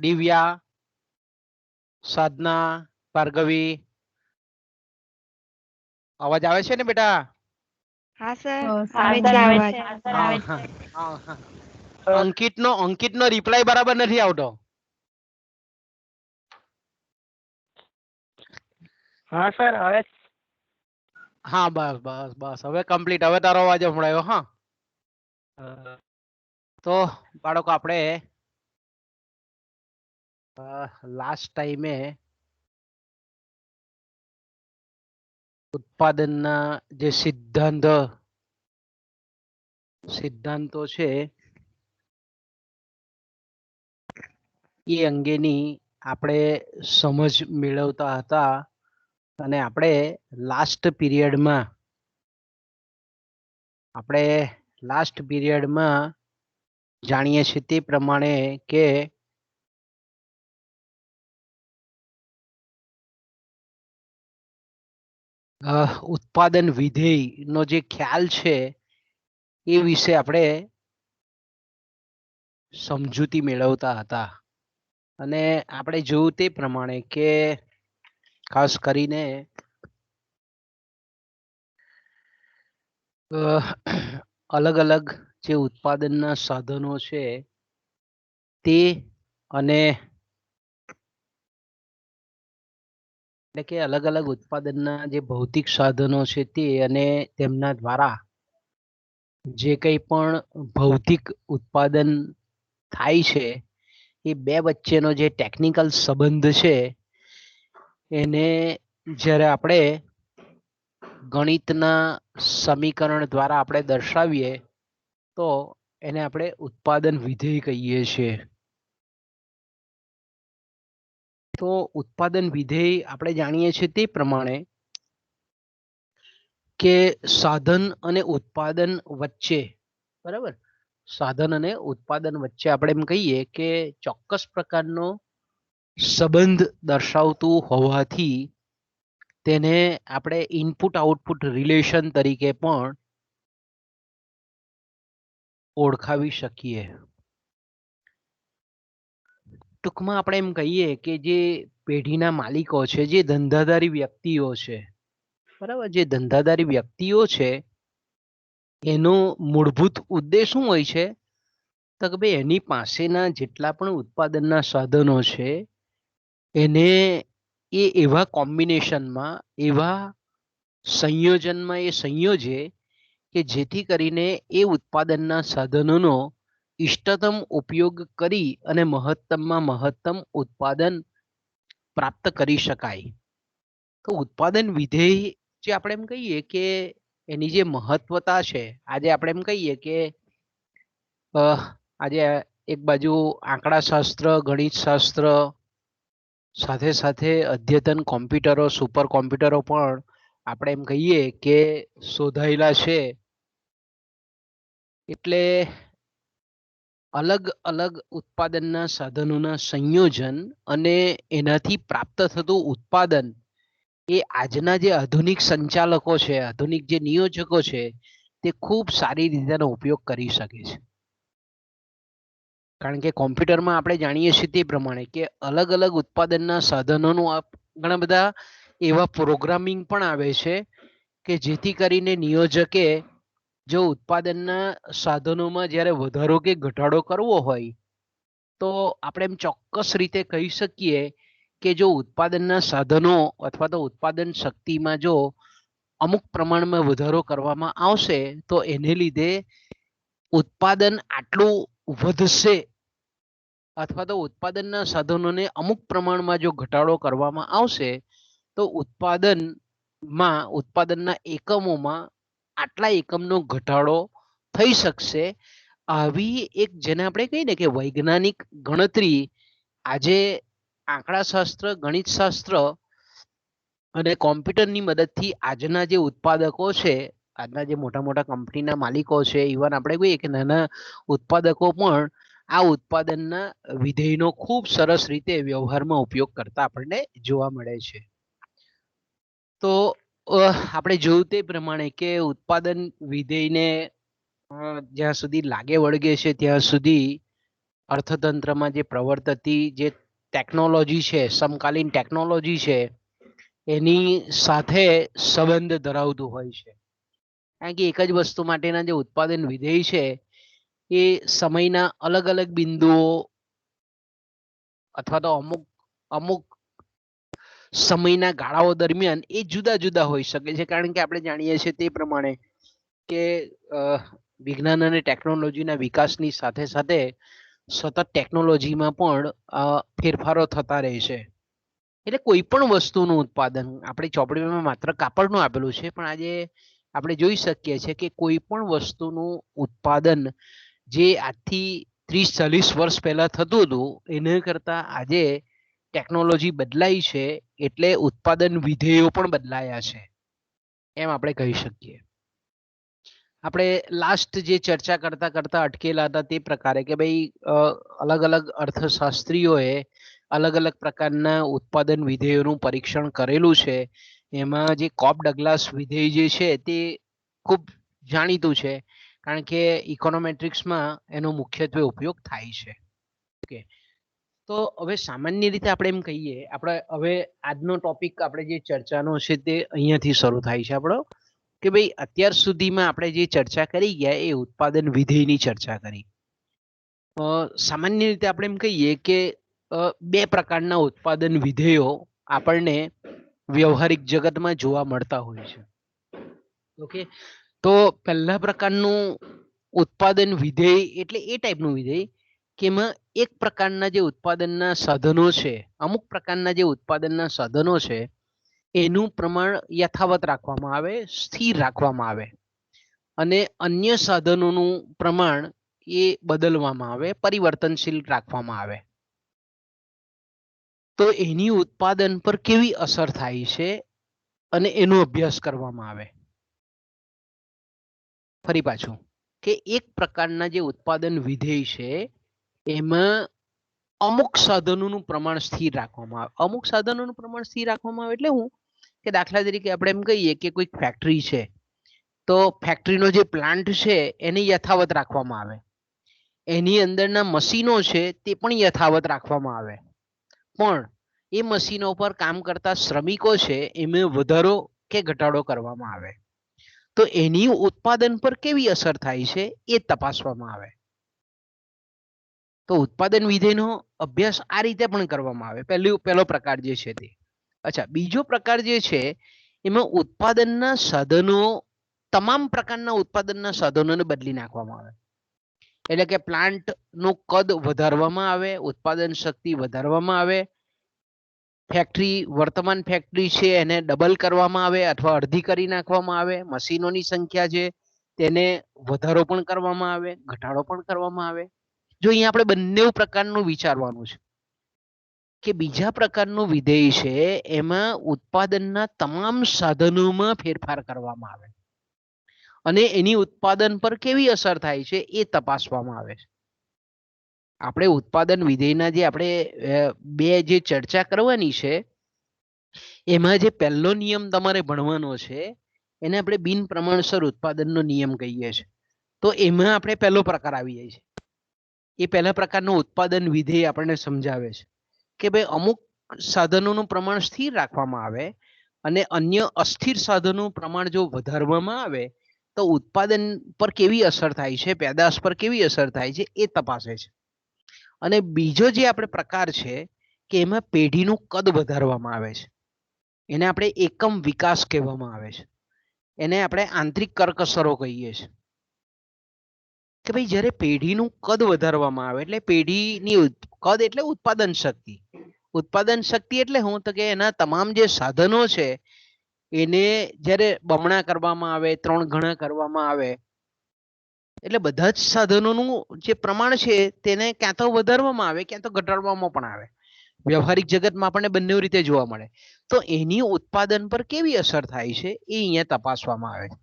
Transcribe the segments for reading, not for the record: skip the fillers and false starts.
દિવ્યા, સાધના, ભાર્ગવી, અવાજ આવે છે ને બેટા? हाँ सर हाँ આવે सर છે આવે અવાજ. છે हाँ सर હા આવે હા છે હા હા. અંકિતનો રિપ્લાય બરાબર નથી આવતો. हाँ सर આવે હા બસ બસ બસ હવે કમ્પ્લીટ. હવે તારો અવાજ સંભળાયો. હા તો બાળકો આપણે લાસ્ટ ટાઈમે ઉત્પાદનના જે સિદ્ધાંતો છે એ અંગેની આપણે સમજ મેળવતા હતા અને આપણે લાસ્ટ પીરિયડમાં જાણીએ છીએ તે પ્રમાણે કે ઉત્પાદન વિધેયનો જે ખ્યાલ છે એ વિશે આપણે સમજૂતી મેળવતા હતા અને આપણે જોયું તે પ્રમાણે કે ખાસ કરીને અલગ અલગ જે ઉત્પાદનના સાધનો છે તે અને એટલે કે અલગ અલગ ઉત્પાદનના જે ભૌતિક સાધનો છે તે અને તેમના દ્વારા જે કંઈ પણ ભૌતિક ઉત્પાદન થાય છે એ બે વચ્ચેનો જે ટેકનિકલ સંબંધ છે એને જ્યારે આપણે ગણિતના સમીકરણ દ્વારા આપણે દર્શાવીએ તો એને આપણે ઉત્પાદન વિધેય કહીએ છીએ. તો ઉત્પાદન વિધેય આપણે જાણીએ છીએ તે પ્રમાણે કે સાધન અને ઉત્પાદન વચ્ચે, બરાબર, સાધન અને ઉત્પાદન વચ્ચે આપણે એમ કહીએ કે ચોક્કસ પ્રકારનો સંબંધ દર્શાવતું હોવાથી તેને આપણે ઇનપુટ આઉટપુટ રિલેશન તરીકે પણ ઓળખાવી શકીએ. ટૂંકમાં આપણે એમ કહીએ કે જે પેઢીના માલિકો છે, જે ધંધાદારી વ્યક્તિઓ છે, બરાબર, જે ધંધાદારી વ્યક્તિઓ છે એનો મૂળભૂત ઉદ્દેશ શું હોય છે તો કે ભાઈ એની પાસેના જેટલા પણ ઉત્પાદનના સાધનો છે એને એ એવા કોમ્બિનેશનમાં, એવા સંયોજનમાં એ સંયોજે કે જેથી કરીને એ ઉત્પાદનના સાધનોનો ઇષ્ટતમ ઉપયોગ કરી અને મહત્તમમાં મહત્તમ ઉત્પાદન પ્રાપ્ત કરી શકાય. તો ઉત્પાદન વિધેય જે આપણે એમ કહીએ કે એની જે મહત્વતા છે, આજે આપણે એમ કહીએ કે આજે એક બાજુ આંકડા શાસ્ત્ર, ગણિત શાસ્ત્ર સાથે સાથે અદ્યતન કોમ્પ્યુટરો, સુપર કોમ્પ્યુટરો પણ આપણે એમ કહીએ કે શોધાયેલા છે. એટલે અલગ અલગ ઉત્પાદનના સાધનોના સંયોજન અને એનાથી પ્રાપ્ત થતું ઉત્પાદન એ આજના જે આધુનિક સંચાલકો છે, આધુનિક જે નિયોજકો છે તે ખૂબ સારી રીતેનો ઉપયોગ કરી શકે છે. કારણ કે કોમ્પ્યુટરમાં આપણે જાણીએ છીએ તે પ્રમાણે કે અલગ અલગ ઉત્પાદનના સાધનોનું ઘણા બધા એવા પ્રોગ્રામિંગ પણ આવે છે કે જેથી કરીને નિયોજકે જો ઉત્પાદનના સાધનોમાં જ્યારે વધારો કે ઘટાડો કરવો હોય તો આપણે એમ ચોક્કસ રીતે કહી શકીએ કે જો ઉત્પાદનના સાધનો અથવા તો ઉત્પાદન શક્તિમાં જો અમુક પ્રમાણમાં વધારો કરવામાં આવશે તો એને લીધે ઉત્પાદન આટલું વધશે અથવા તો ઉત્પાદનના સાધનોને અમુક પ્રમાણમાં જો ઘટાડો કરવામાં આવશે તો ઉત્પાદનના એકમોમાં આટલા એકમનો ઘટાડો થઈ શકશે. આવી એક જેને આપણે કહીએ ને કે વૈજ્ઞાનિક ગણતરી આજે આંકડા શાસ્ત્ર, ગણિત શાસ્ત્ર અને કોમ્પ્યુટરની મદદથી આજના જે ઉત્પાદકો છે, આજના જે મોટા મોટા કંપનીના માલિકો છે, ઇવન આપણે કહીએ કે નાના ઉત્પાદકો પણ આ ઉત્પાદનના વિધેયનો ખૂબ સરસ રીતે વ્યવહારમાં ઉપયોગ કરતા આપણને જોવા મળે છે. તો આપણે જોયું તે પ્રમાણે કે ઉત્પાદન વિધેયને જ્યાં સુધી લાગે વળગે છે ત્યાં સુધી અર્થતંત્રમાં જે પ્રવર્તતી જે ટેકનોલોજી છે, સમકાલીન ટેકનોલોજી છે, એની સાથે સંબંધ ધરાવતું હોય છે. કારણ કે એક જ વસ્તુ માટેના જે ઉત્પાદન વિધેય છે એ સમયના અલગ અલગ બિંદુઓ અથવા તો અમુક અમુક સમયના ગાળાઓ દરમિયાન એ જુદા જુદા હોઈ શકે છે. કારણ કે આપણે જાણીએ છીએ તે પ્રમાણે કે વિજ્ઞાન અને ટેકનોલોજીના વિકાસની સાથે સાથે સતત ટેકનોલોજીમાં પણ ફેરફારો થતા રહે છે. એટલે કોઈ પણ વસ્તુનું ઉત્પાદન, આપણે ચોપડીમાં માત્ર કાપડનું આપેલું છે, પણ આજે આપણે જોઈ શકીએ છીએ કે કોઈ પણ વસ્તુનું ઉત્પાદન જે આજથી 30-40 વર્ષ પહેલા થતું હતું એને કરતા આજે ટેકનોલોજી બદલાઈ છે એટલે ઉત્પાદન વિધેયો પણ બદલાયા છે એમ આપણે કહી શકીએ. આપણે લાસ્ટ જે ચર્ચા કરતા કરતા અટકેલા હતા તે પ્રકારે કે ભાઈ અલગ અલગ અર્થશાસ્ત્રીઓએ અલગ અલગ પ્રકારના ઉત્પાદન વિધેયોનું પરીક્ષણ કરેલું છે. એમાં જે કોપ ડગલાસ વિધેય જે છે તે ખૂબ જાણીતું છે, કારણ કે ઇકોનોમેટ્રિક્સમાં એનો મુખ્યત્વે ઉપયોગ થાય છે. ઓકે, તો હવે સામાન્ય રીતે આપણે એમ કહીએ, આપણે હવે આજનો ટોપિક આપણે જે ચર્ચાનો છે તે અહીંયાથી શરૂ થાય છે આપણો, કે ભાઈ અત્યાર સુધીમાં આપણે જે ચર્ચા કરી ગયા એ ઉત્પાદન વિધેયની ચર્ચા કરી. સામાન્ય રીતે આપણે એમ કહીએ કે બે પ્રકારના ઉત્પાદન વિધેયો આપણને વ્યવહારિક જગતમાં જોવા મળતા હોય છે. ઓકે, તો પહેલા પ્રકારનું ઉત્પાદન વિધેય એટલે એ ટાઈપનું વિધેય કે એમાં એક પ્રકારના જે ઉત્પાદનના સાધનો છે, અમુક પ્રકારના જે ઉત્પાદનના સાધનો છે એનું પ્રમાણ યથાવત રાખવામાં આવે, સ્થિર રાખવામાં આવે, અને અન્ય સાધનોનું પ્રમાણ એ બદલવામાં આવે, પરિવર્તનશીલ રાખવામાં આવે. તો એની ઉત્પાદન પર કેવી અસર થાય છે અને એનો અભ્યાસ કરવામાં આવે. ફરી પાછું કે એક પ્રકારના જે ઉત્પાદન વિધેય છે એમાં અમુક સાધનોનું પ્રમાણ સ્થિર રાખવામાં આવે. અમુક સાધનોનું પ્રમાણ સ્થિર રાખવામાં આવે એટલે હું કે દાખલા તરીકે આપણે એમ કહીએ કે કોઈક ફેક્ટરી છે, તો ફેક્ટરીનો જે પ્લાન્ટ છે એને યથાવત રાખવામાં આવે, એની અંદરના મશીનો છે તે પણ યથાવત રાખવામાં આવે, પણ એ મશીનો પર કામ કરતા શ્રમિકો છે એમાં વધારો કે ઘટાડો કરવામાં આવે. તો એની ઉત્પાદન પર કેવી અસર થાય છે એ તપાસવામાં આવે. તો ઉત્પાદન વિધેયનો અભ્યાસ આ રીતે પણ કરવામાં આવે. પહેલો પ્રકાર જે છે તે. અચ્છા, બીજો પ્રકાર જે છે એમાં ઉત્પાદનના સાધનો, તમામ પ્રકારના ઉત્પાદનના સાધનોને બદલી નાખવામાં આવે. એટલે કે પ્લાન્ટનું કદ વધારવામાં આવે, ઉત્પાદન શક્તિ વધારવામાં આવે, ફેક્ટરી, વર્તમાન ફેક્ટરી છે એને ડબલ કરવામાં આવે અથવા અડધી કરી નાખવામાં આવે, મશીનોની સંખ્યા છે તેને વધારો પણ કરવામાં આવે, ઘટાડો પણ કરવામાં આવે. જો અહીંયા આપણે બંને પ્રકારનું વિચારવાનું છે કે બીજા પ્રકારનું વિધેય છે એમાં ઉત્પાદનના તમામ સાધનોમાં ફેરફાર કરવામાં આવે અને એની ઉત્પાદન પર કેવી અસર થાય છે એ તપાસવામાં આવે છે. આપણે ઉત્પાદન વિધેયના જે આપણે બે જે ચર્ચા કરવાની છે એમાં જે પહેલો નિયમ તમારે ભણવાનો છે એને આપણે બિન પ્રમાણસર ઉત્પાદનનો નિયમ કહીએ છીએ. તો એમાં આપણે પહેલો પ્રકાર આવી જાય છે. એ પહેલા પ્રકારનું ઉત્પાદન વિધેય આપણને સમજાવે છે કે ભાઈ અમુક સાધનોનું પ્રમાણ સ્થિર રાખવામાં આવે અને અન્ય અસ્થિર સાધનોનું પ્રમાણ જો વધારવામાં આવે તો ઉત્પાદન પર કેવી અસર થાય છે, પેદાશ પર કેવી અસર થાય છે એ તપાસે છે. અને બીજો જે આપણે પ્રકાર છે કે એમાં પેઢીનું કદ વધારવામાં આવે છે, એને આપણે એકમ વિકાસ કહેવામાં આવે છે, એને આપણે આંતરિક કરકસરો કહીએ છીએ. કે ભાઈ જ્યારે પેઢીનું કદ વધારવામાં આવે એટલે પેઢીની કદ એટલે ઉત્પાદન શક્તિ. ઉત્પાદન શક્તિ એટલે હું તો કે એના તમામ જે સાધનો છે એને જ્યારે બમણા કરવામાં આવે, 3 ગણા કરવામાં આવે, એટલે બધા જ સાધનોનું જે પ્રમાણ છે તેને ક્યાં તો વધારવામાં આવે ક્યાં તો ઘટાડવામાં પણ આવે. વ્યવહારિક જગતમાં આપણને બંને રીતે જોવા મળે. તો એની ઉત્પાદન પર કેવી અસર થાય છે એ અહીંયા તપાસવામાં આવે છે.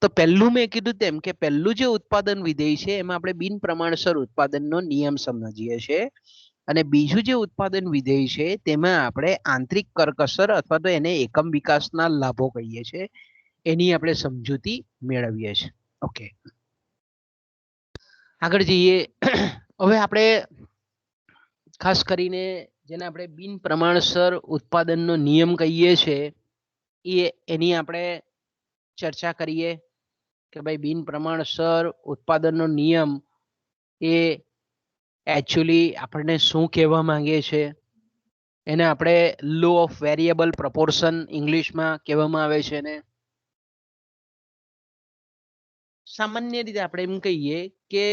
તો પહેલું મેં કીધું તેમ કે પહેલું જે ઉત્પાદન વિધેય છે એમાં આપણે બિન પ્રમાણસર ઉત્પાદનનો નિયમ સમજીએ છીએ, અને બીજું જે ઉત્પાદન વિધેય છે તેમાં આપણે આંતરિક કરકસર અથવા તો એને એકમ વિકાસના લાભો કહીએ છીએ, એની આપણે સમજૂતી મેળવીએ છીએ. ઓકે, આગળ જઈએ. હવે આપણે ખાસ કરીને જેને આપણે બિન પ્રમાણસર ઉત્પાદનનો નિયમ કહીએ છીએ એની આપણે ચર્ચા કરીએ કે ભાઈ બિન પ્રમાણસર ઉત્પાદનનો નિયમ એ એકચ્યુઅલી આપણને શું કહેવા માંગે છે. એને આપણે લો ઓફ વેરિયેબલ પ્રપોર્શન ઇંગ્લિશમાં કહેવામાં આવે છે. ને સામાન્ય રીતે આપણે એમ કહીએ કે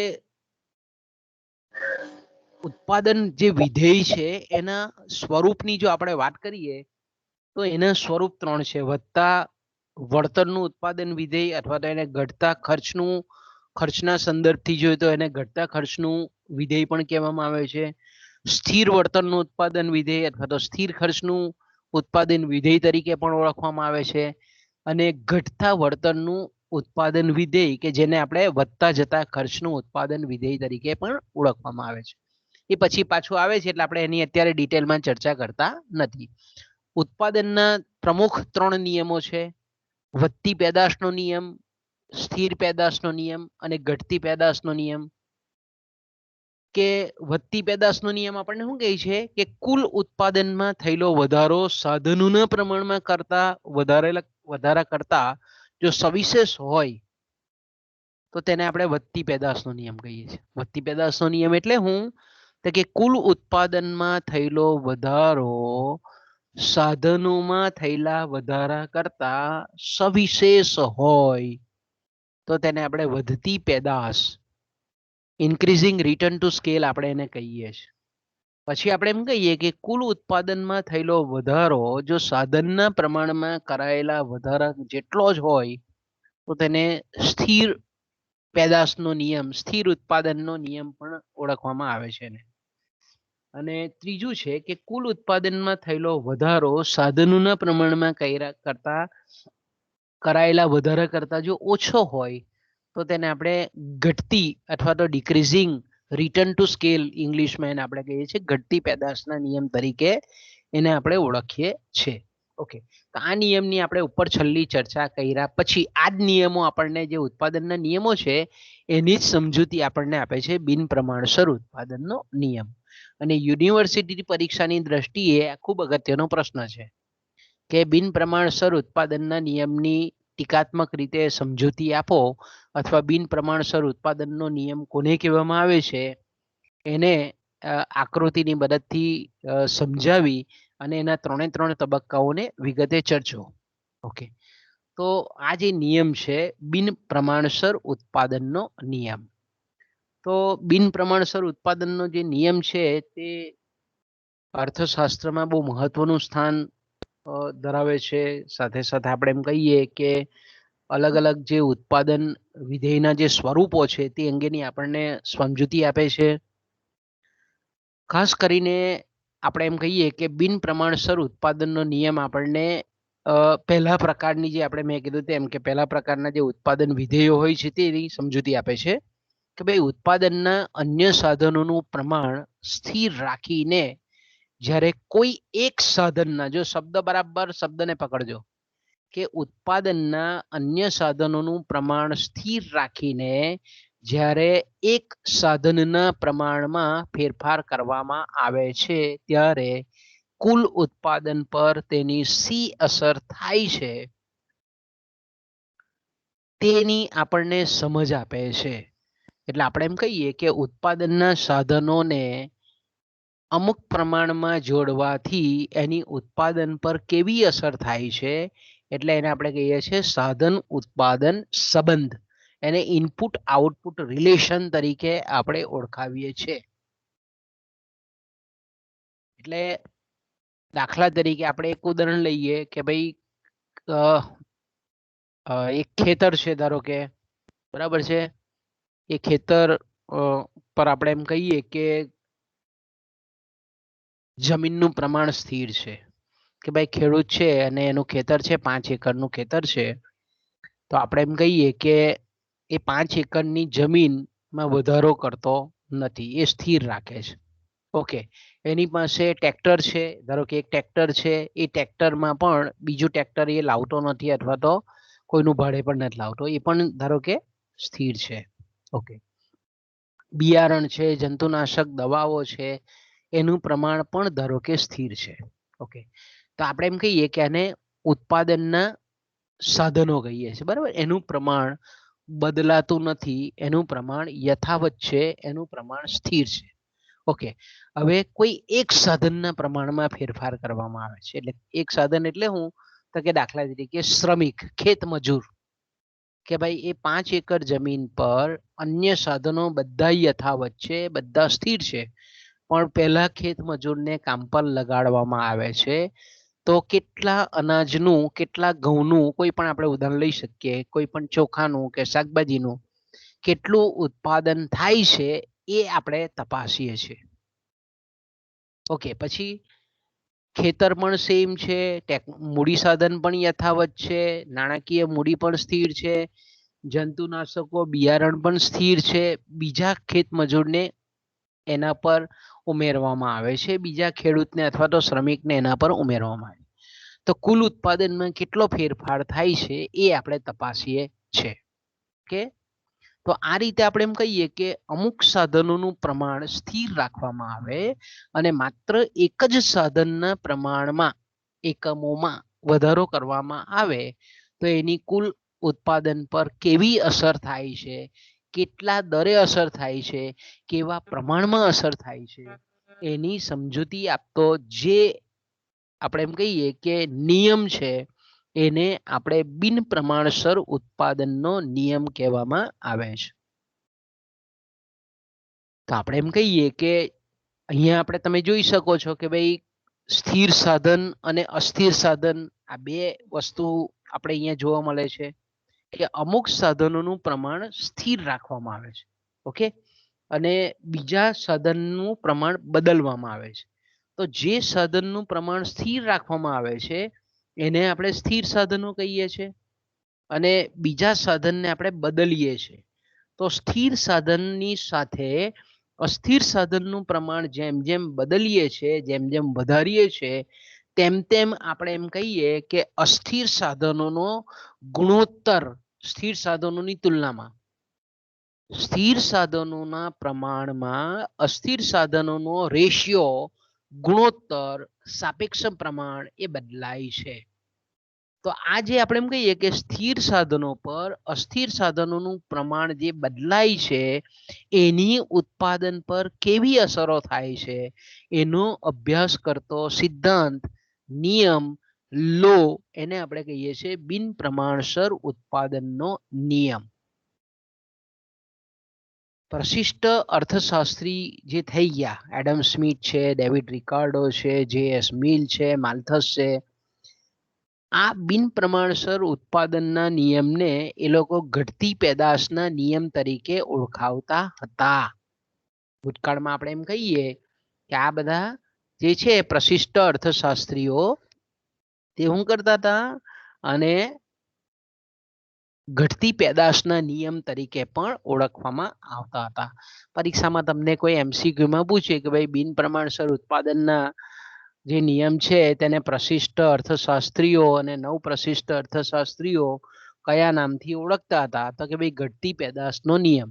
ઉત્પાદન જે વિધેય છે એના સ્વરૂપની જો આપણે વાત કરીએ તો એના સ્વરૂપ 3 છે. વધતા વળતરનું ઉત્પાદન વિધેય અથવા તો એને ઘટતા ખર્ચના સંદર્ભથી જોઈએ તો એને ઘટતા ખર્ચનું વિધેય પણ કહેવામાં આવે છે. સ્થિર વળતરનું ઉત્પાદન વિધેય અથવા તો સ્થિર ખર્ચનું ઉત્પાદન વિધેય તરીકે પણ ઓળખવામાં આવે છે. અને ઘટતા વળતરનું ઉત્પાદન વિધેય કે જેને આપણે વધતા જતા ખર્ચનું ઉત્પાદન વિધેય તરીકે પણ ઓળખવામાં આવે છે. એ પછી પાછું આવે છે એટલે આપણે એની અત્યારે ડિટેલમાં ચર્ચા કરતા નથી. ઉત્પાદનના પ્રમુખ 3 નિયમો છે. વધતી પેદાશનો નિયમ, સ્થિર પેદાશનો નિયમ અને ઘટતી પેદાશનો નિયમ. કે વધતી પેદાશનો નિયમ આપણને શું કહે છે કે કુલ ઉત્પાદનમાં થયેલો વધારો સાધનોના પ્રમાણમાં કરતા વધારા કરતા જો સવિશેષ હોય તો તેને આપણે વધતી પેદાશનો નિયમ કહીએ છીએ. વધતી પેદાશનો નિયમ એટલે શું? તો કે કુલ ઉત્પાદનમાં થયેલો વધારો સાધનોમાં થયેલા વધારા કરતા સવિશેષ હોય તો તેને આપણે વધતી પેદાશ ઇન્ક્રીઝિંગ રિટર્ન ટુ સ્કેલ આપણે એને કહીએ છીએ. પછી આપણે એમ કહીએ કે કુલ ઉત્પાદનમાં થયેલો વધારો જો સાધનના પ્રમાણમાં કરાયેલા વધારા જેટલો જ હોય તો તેને સ્થિર પેદાશનો નિયમ, સ્થિર ઉત્પાદનનો નિયમ પણ ઓળખવામાં આવે છે. અને ત્રીજું છે કે કુલ ઉત્પાદનમાં થયેલો વધારો સાધનોના પ્રમાણમાં કરાયેલા વધારા કરતા જો ઓછો હોય તો તેને આપણે ઘટતી અથવા તો ડિક્રીઝિંગ રિટર્ન ટુ સ્કેલ ઇંગ્લિશમાં એને આપણે કહીએ છીએ ઘટતી પેદાશના નિયમ તરીકે એને આપણે ઓળખીએ છીએ. ઓકે, તો આ નિયમની આપણે ઉપર છેલ્લી ચર્ચા કર્યા પછી આ જ નિયમો આપણને જે ઉત્પાદનના નિયમો છે એની જ સમજૂતી આપણને આપે છે બિન પ્રમાણસર ઉત્પાદનનો નિયમ. અને યુનિવર્સિટી પરીક્ષાની દ્રષ્ટિએ આ ખૂબ અગત્યનો પ્રશ્ન છે કે બિન પ્રમાણસર ઉત્પાદનના નિયમની ટીકાત્મક રીતે સમજૂતી આપો અથવા બિન પ્રમાણસર ઉત્પાદનનો નિયમ કોને કહેવામાં આવે છે એને આકૃતિની મદદથી સમજાવી અને એના 3 તબક્કાઓને વિગતે ચર્ચો. ઓકે, તો આ જે નિયમ છે બિન પ્રમાણસર ઉત્પાદનનો નિયમ. તો બિન પ્રમાણસર ઉત્પાદનનો જે નિયમ છે તે અર્થશાસ્ત્રમાં બહુ મહત્વનું સ્થાન ધરાવે છે. સાથે સાથે આપણે એમ કહીએ કે અલગ અલગ જે ઉત્પાદન વિધેયના જે સ્વરૂપો છે તે અંગેની આપણને સમજૂતી આપે છે. ખાસ કરીને આપણે એમ કહીએ કે બિન પ્રમાણસર ઉત્પાદનનો નિયમ આપણને પહેલા પ્રકારની જે આપણે મેં કીધું તેમ કે પહેલા પ્રકારના જે ઉત્પાદન વિધેયો હોય છે તેની સમજૂતી આપે છે કે ભાઈ ઉત્પાદનના અન્ય સાધનોનું પ્રમાણ સ્થિર રાખીને જ્યારે કોઈ એક સાધનના, જો શબ્દને પકડજો, કે ઉત્પાદનના અન્ય સાધનોનું પ્રમાણ સ્થિર રાખીને જ્યારે એક સાધનના પ્રમાણમાં ફેરફાર કરવામાં આવે છે ત્યારે કુલ ઉત્પાદન પર તેની શી અસર થાય છે તેની આપણને સમજ આપે છે. એટલે આપણે એમ કહીએ કે ઉત્પાદનના સાધનોને અમુક પ્રમાણમાં જોડવાથી એની ઉત્પાદન પર કેવી અસર થાય છે એટલે એને આપણે કહીએ છીએ સાધન ઉત્પાદન સંબંધ. એને ઇનપુટ આઉટપુટ રિલેશન તરીકે આપણે ઓળખાવીએ છીએ. એટલે દાખલા તરીકે આપણે એક ઉદાહરણ લઈએ કે ભાઈ એક ખેતર છે, ધારો કે, બરાબર છે, એ ખેતર પર આપણે એમ કહીએ કે જમીનનું પ્રમાણ સ્થિર છે કે ભાઈ ખેડૂત છે અને એનું ખેતર છે 5 એકરનું ખેતર છે. તો આપણે એમ કહીએ કે એ 5 એકરની જમીનમાં વધારો કરતો નથી, એ સ્થિર રાખે છે. ઓકે, એની પાસે ટ્રેક્ટર છે, ધારો કે એક ટ્રેક્ટર છે, એ ટ્રેક્ટરમાં પણ બીજું ટ્રેક્ટર એ લાવતો નથી અથવા તો કોઈનું ભાડે પણ નથી લાવતો, એ પણ ધારો કે સ્થિર છે. ઓકે, બિયારણ છે, જંતુનાશક દવાઓ છે, એનું પ્રમાણ પણ ધારો કે સ્થિર છે. ઓકે, તો આપણે એમ કહીએ કે આને ઉત્પાદનના સાધનો કહીએ છીએ, બરાબર. એનું પ્રમાણ બદલાતું નથી, એનું પ્રમાણ યથાવત છે, એનું પ્રમાણ સ્થિર છે. ઓકે, હવે કોઈ એક સાધનના પ્રમાણમાં ફેરફાર કરવામાં આવે છે. એટલે એક સાધન એટલે હું, તો કે દાખલા તરીકે શ્રમિક, ખેત મજૂર, કે ભાઈ એ 5 એકર જમીન પર અન્ય સાધનો બધા યથાવત છે, બધા સ્થિર છે, પણ પહેલા ખેત મજૂરને કામ પર લગાડવામાં આવે છે. તો કેટલા અનાજનું, કેટલા ઘઉંનું, કોઈ પણ આપણે ઉદાહરણ લઈ શકીએ, કોઈ પણ ચોખાનું કે શાકભાજીનું કેટલું ઉત્પાદન થાય છે એ આપણે તપાસીએ છીએ. ઓકે, પછી ખેતર પણ સેમ છે, મૂડી સાધન પણ યથાવત છે, નાણાકીય મૂડી પણ સ્થિર છે, જંતુનાશકો બિયારણ પણ સ્થિર છે, બીજા ખેત મજૂરને એના પર ઉમેરવામાં આવે છે, બીજા ખેડૂતને અથવા તો શ્રમિકને એના પર ઉમેરવામાં આવે છે. તો કુલ ઉત્પાદનમાં કેટલો ફેરફાર થાય છે એ આપણે તપાસીએ છીએ. ઓકે, તો આ રીતે આપણે એમ કહીએ કે અમુક સાધનોનું પ્રમાણ સ્થિર રાખવામાં આવે અને માત્ર એક જ સાધનના પ્રમાણમાં, એકમોમાં વધારો કરવામાં આવે તો એની કુલ ઉત્પાદન પર કેવી અસર થાય છે, કેટલા દરે અસર થાય છે, કેવા પ્રમાણમાં અસર થાય છે, એની સમજૂતી આપતો જે આપણે એમ કહીએ કે નિયમ છે, એને આપણે બિન પ્રમાણસર ઉત્પાદનનો નિયમ કહેવામાં આવે છે. તો આપણે એમ કહીએ કે અહીંયા આપણે તમે જોઈ શકો છો કે ભાઈ સ્થિર સાધન અને અસ્થિર સાધન, આ બે વસ્તુ આપણે અહીંયા જોવા મળે છે કે અમુક સાધનોનું પ્રમાણ સ્થિર રાખવામાં આવે છે. ઓકે, અને બીજા સાધનનું પ્રમાણ બદલવામાં આવે છે. તો જે સાધનનું પ્રમાણ સ્થિર રાખવામાં આવે છે એને આપણે સ્થિર સાધનો કહીએ છીએ, અને બીજા સાધનને આપણે બદલીએ છીએ. તો સ્થિર સાધનની સાથે અસ્થિર સાધનનું પ્રમાણ જેમ જેમ બદલીએ છીએ, જેમ જેમ વધારીએ છીએ, તેમ તેમ આપણે એમ કહીએ કે અસ્થિર સાધનોનો ગુણોત્તર સ્થિર સાધનોની તુલનામાં, સ્થિર સાધનોના પ્રમાણમાં અસ્થિર સાધનોનો રેશિયો, ગુણોત્તર, સાપેક્ષ પ્રમાણ એ બદલાય છે. તો આ જે આપણે એમ કહીએ કે સ્થિર સાધનો પર અસ્થિર સાધનોનું પ્રમાણ જે બદલાય છે એની ઉત્પાદન પર કેવી અસરો થાય છે એનો અભ્યાસ કરતો સિદ્ધાંત, નિયમ, લો, એને આપણે કહીએ છીએ બિન પ્રમાણસર ઉત્પાદનનો નિયમ. પ્રશિષ્ટ અર્થશાસ્ત્રી જે થઈ ગયા, એડમ સ્મિથ છે, ડેવિડ રિકાર્ડો છે, જે એસ મિલ છે, માલ્થસ છે, આ બિન પ્રમાણસર ઉત્પાદનના નિયમને એ લોકો ઘટતી પેદાશના નિયમ તરીકે ઓળખાવતા હતા. ભૂતકાળમાં આપણે એમ કહીએ કે આ બધા જે છે પ્રશિષ્ટ અર્થશાસ્ત્રીઓ તે શું કરતા હતા, અને ઘટતી પેદાશના નિયમ તરીકે પણ ઓળખવામાં આવતા હતા. પરીક્ષામાં તમને કોઈ એમસીક્યુમાં પૂછે કે ભાઈ બિન પ્રમાણસર ઉત્પાદનના જે નિયમ છે તેને પ્રશિષ્ટ અર્થશાસ્ત્રીઓ અને નવ પ્રશિષ્ટ અર્થશાસ્ત્રીઓ કયા નામથી ઓળખતા હતા, તો કે ભાઈ ઘટતી પેદાશનો નિયમ.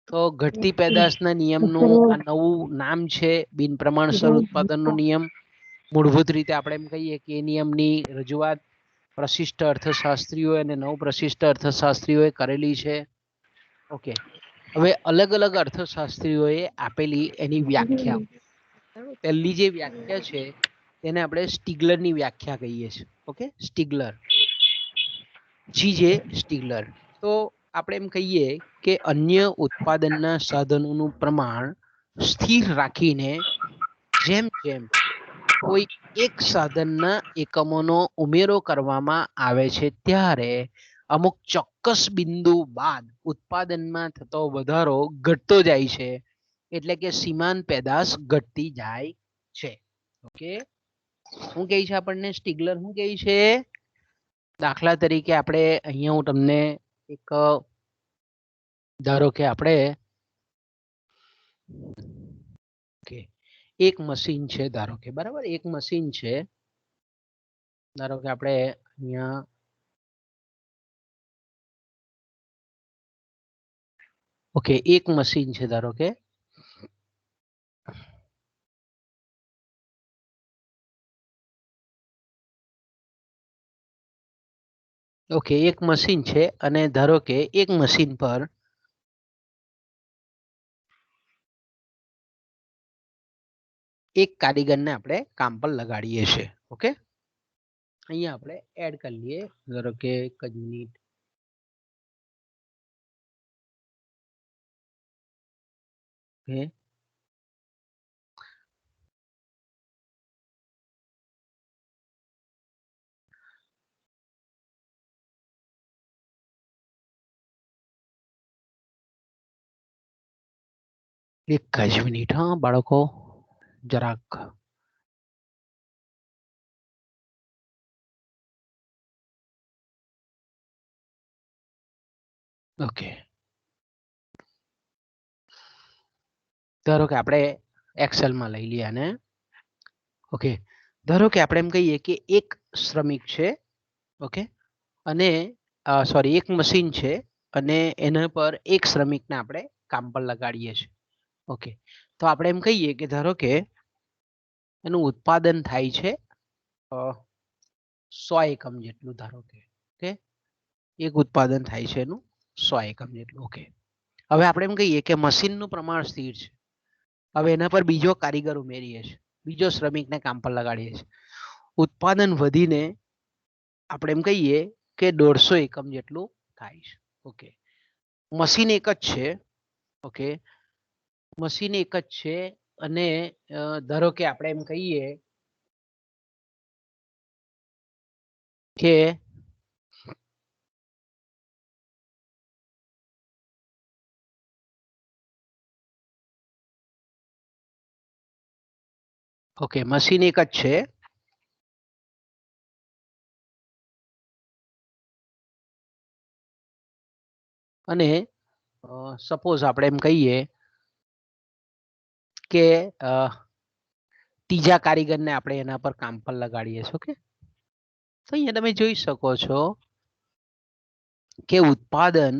તો ઘટતી પેદાશના નિયમનું આ નવું નામ છે બિન પ્રમાણસર ઉત્પાદનનો નિયમ. મૂળભૂત રીતે આપણે એમ કહીએ કે એ નિયમની રજૂઆત પ્રશિષ્ટ અર્થશાસ્ત્રીઓ અને નવ પ્રશિષ્ટ અર્થશાસ્ત્રીઓએ કરેલી છે. ઓકે, હવે અલગ અલગ અર્થશાસ્ત્રીઓએ આપેલી એની વ્યાખ્યા. પહેલી જે વ્યાખ્યા છે તેને આપણે સ્ટીગલરની વ્યાખ્યા કહીએ છીએ. Okay, Stigler, GJ Stigler. તો આપણે એમ કહીએ કે અન્ય ઉત્પાદનના સાધનોનું પ્રમાણ સ્થિર રાખીને જેમ જેમ કોઈ એક સાધનના એકમોનો ઉમેરો કરવામાં આવે છે ત્યારે અમુક ચોક્કસ બિંદુ બાદ ઉત્પાદનમાં થતો વધારો ઘટતો જાય છે, એટલે કે સીમાંત પેદાશ ઘટતી જાય છે. ઓકે, શું કહે છે આપણને સ્ટીગલર? શું કહે છે? દાખલા તરીકે આપણે અહીંયા હું તમને એક, ધારો કે આપણે એક મશીન છે, ધારો કે, બરાબર, એક મશીન છે, ધારો કે આપણે અહીંયા ઓકે, એક મશીન છે ધારો કે એક મશીન છે અને ધારો કે એક મશીન પર એક કારીગરને આપણે કામ પર લગાડીએ છીએ. ઓકે, અહીંયા આપણે એડ કરી લઈએ ધારો કે એક જ મિનિટ. ઓકે, એક જ મિનિટ હા બાળકો, જરાક ઓકે. ધારો કે આપણે એક્સેલમાં લઈ લઈએ આને. ઓકે, ધારો કે આપણે એમ કહીએ કે એક શ્રમિક છે. ઓકે, અને સોરી એક મશીન છે અને એના પર એક શ્રમિકને આપણે કામ પર લગાડીએ છીએ. ઓકે, તો આપણે એમ કહીએ કે ધારો કે એનું ઉત્પાદન થાય છે 100 એકમ જેટલું. ધારો કે ઓકે, એક ઉત્પાદન થાય છે એનું 100 એકમ જેટલું. ઓકે, હવે આપણે એમ કહીએ કે મશીનનું પ્રમાણ સ્થિર છે. હવે એના પર બીજો કારીગર ઉમેરીએ છીએ, બીજો શ્રમિકને કામ પર લગાડીએ છીએ. ઉત્પાદન વધીને આપણે એમ કહીએ કે 150 એકમ જેટલું થાય છે. ઓકે, મશીન એક જ છે. ઓકે, મશીન એક જ છે અને ધારો કે આપણે એમ કહીએ કે ઓકે મશીન એક જ છે અને સપોઝ આપણે એમ કહીએ કે ત્રીજા કારીગરને આપણે એના પર કામ પર લગાડીએ છીએ. ઓકે, તો અહીંયા તમે જોઈ શકો છો કે ઉત્પાદન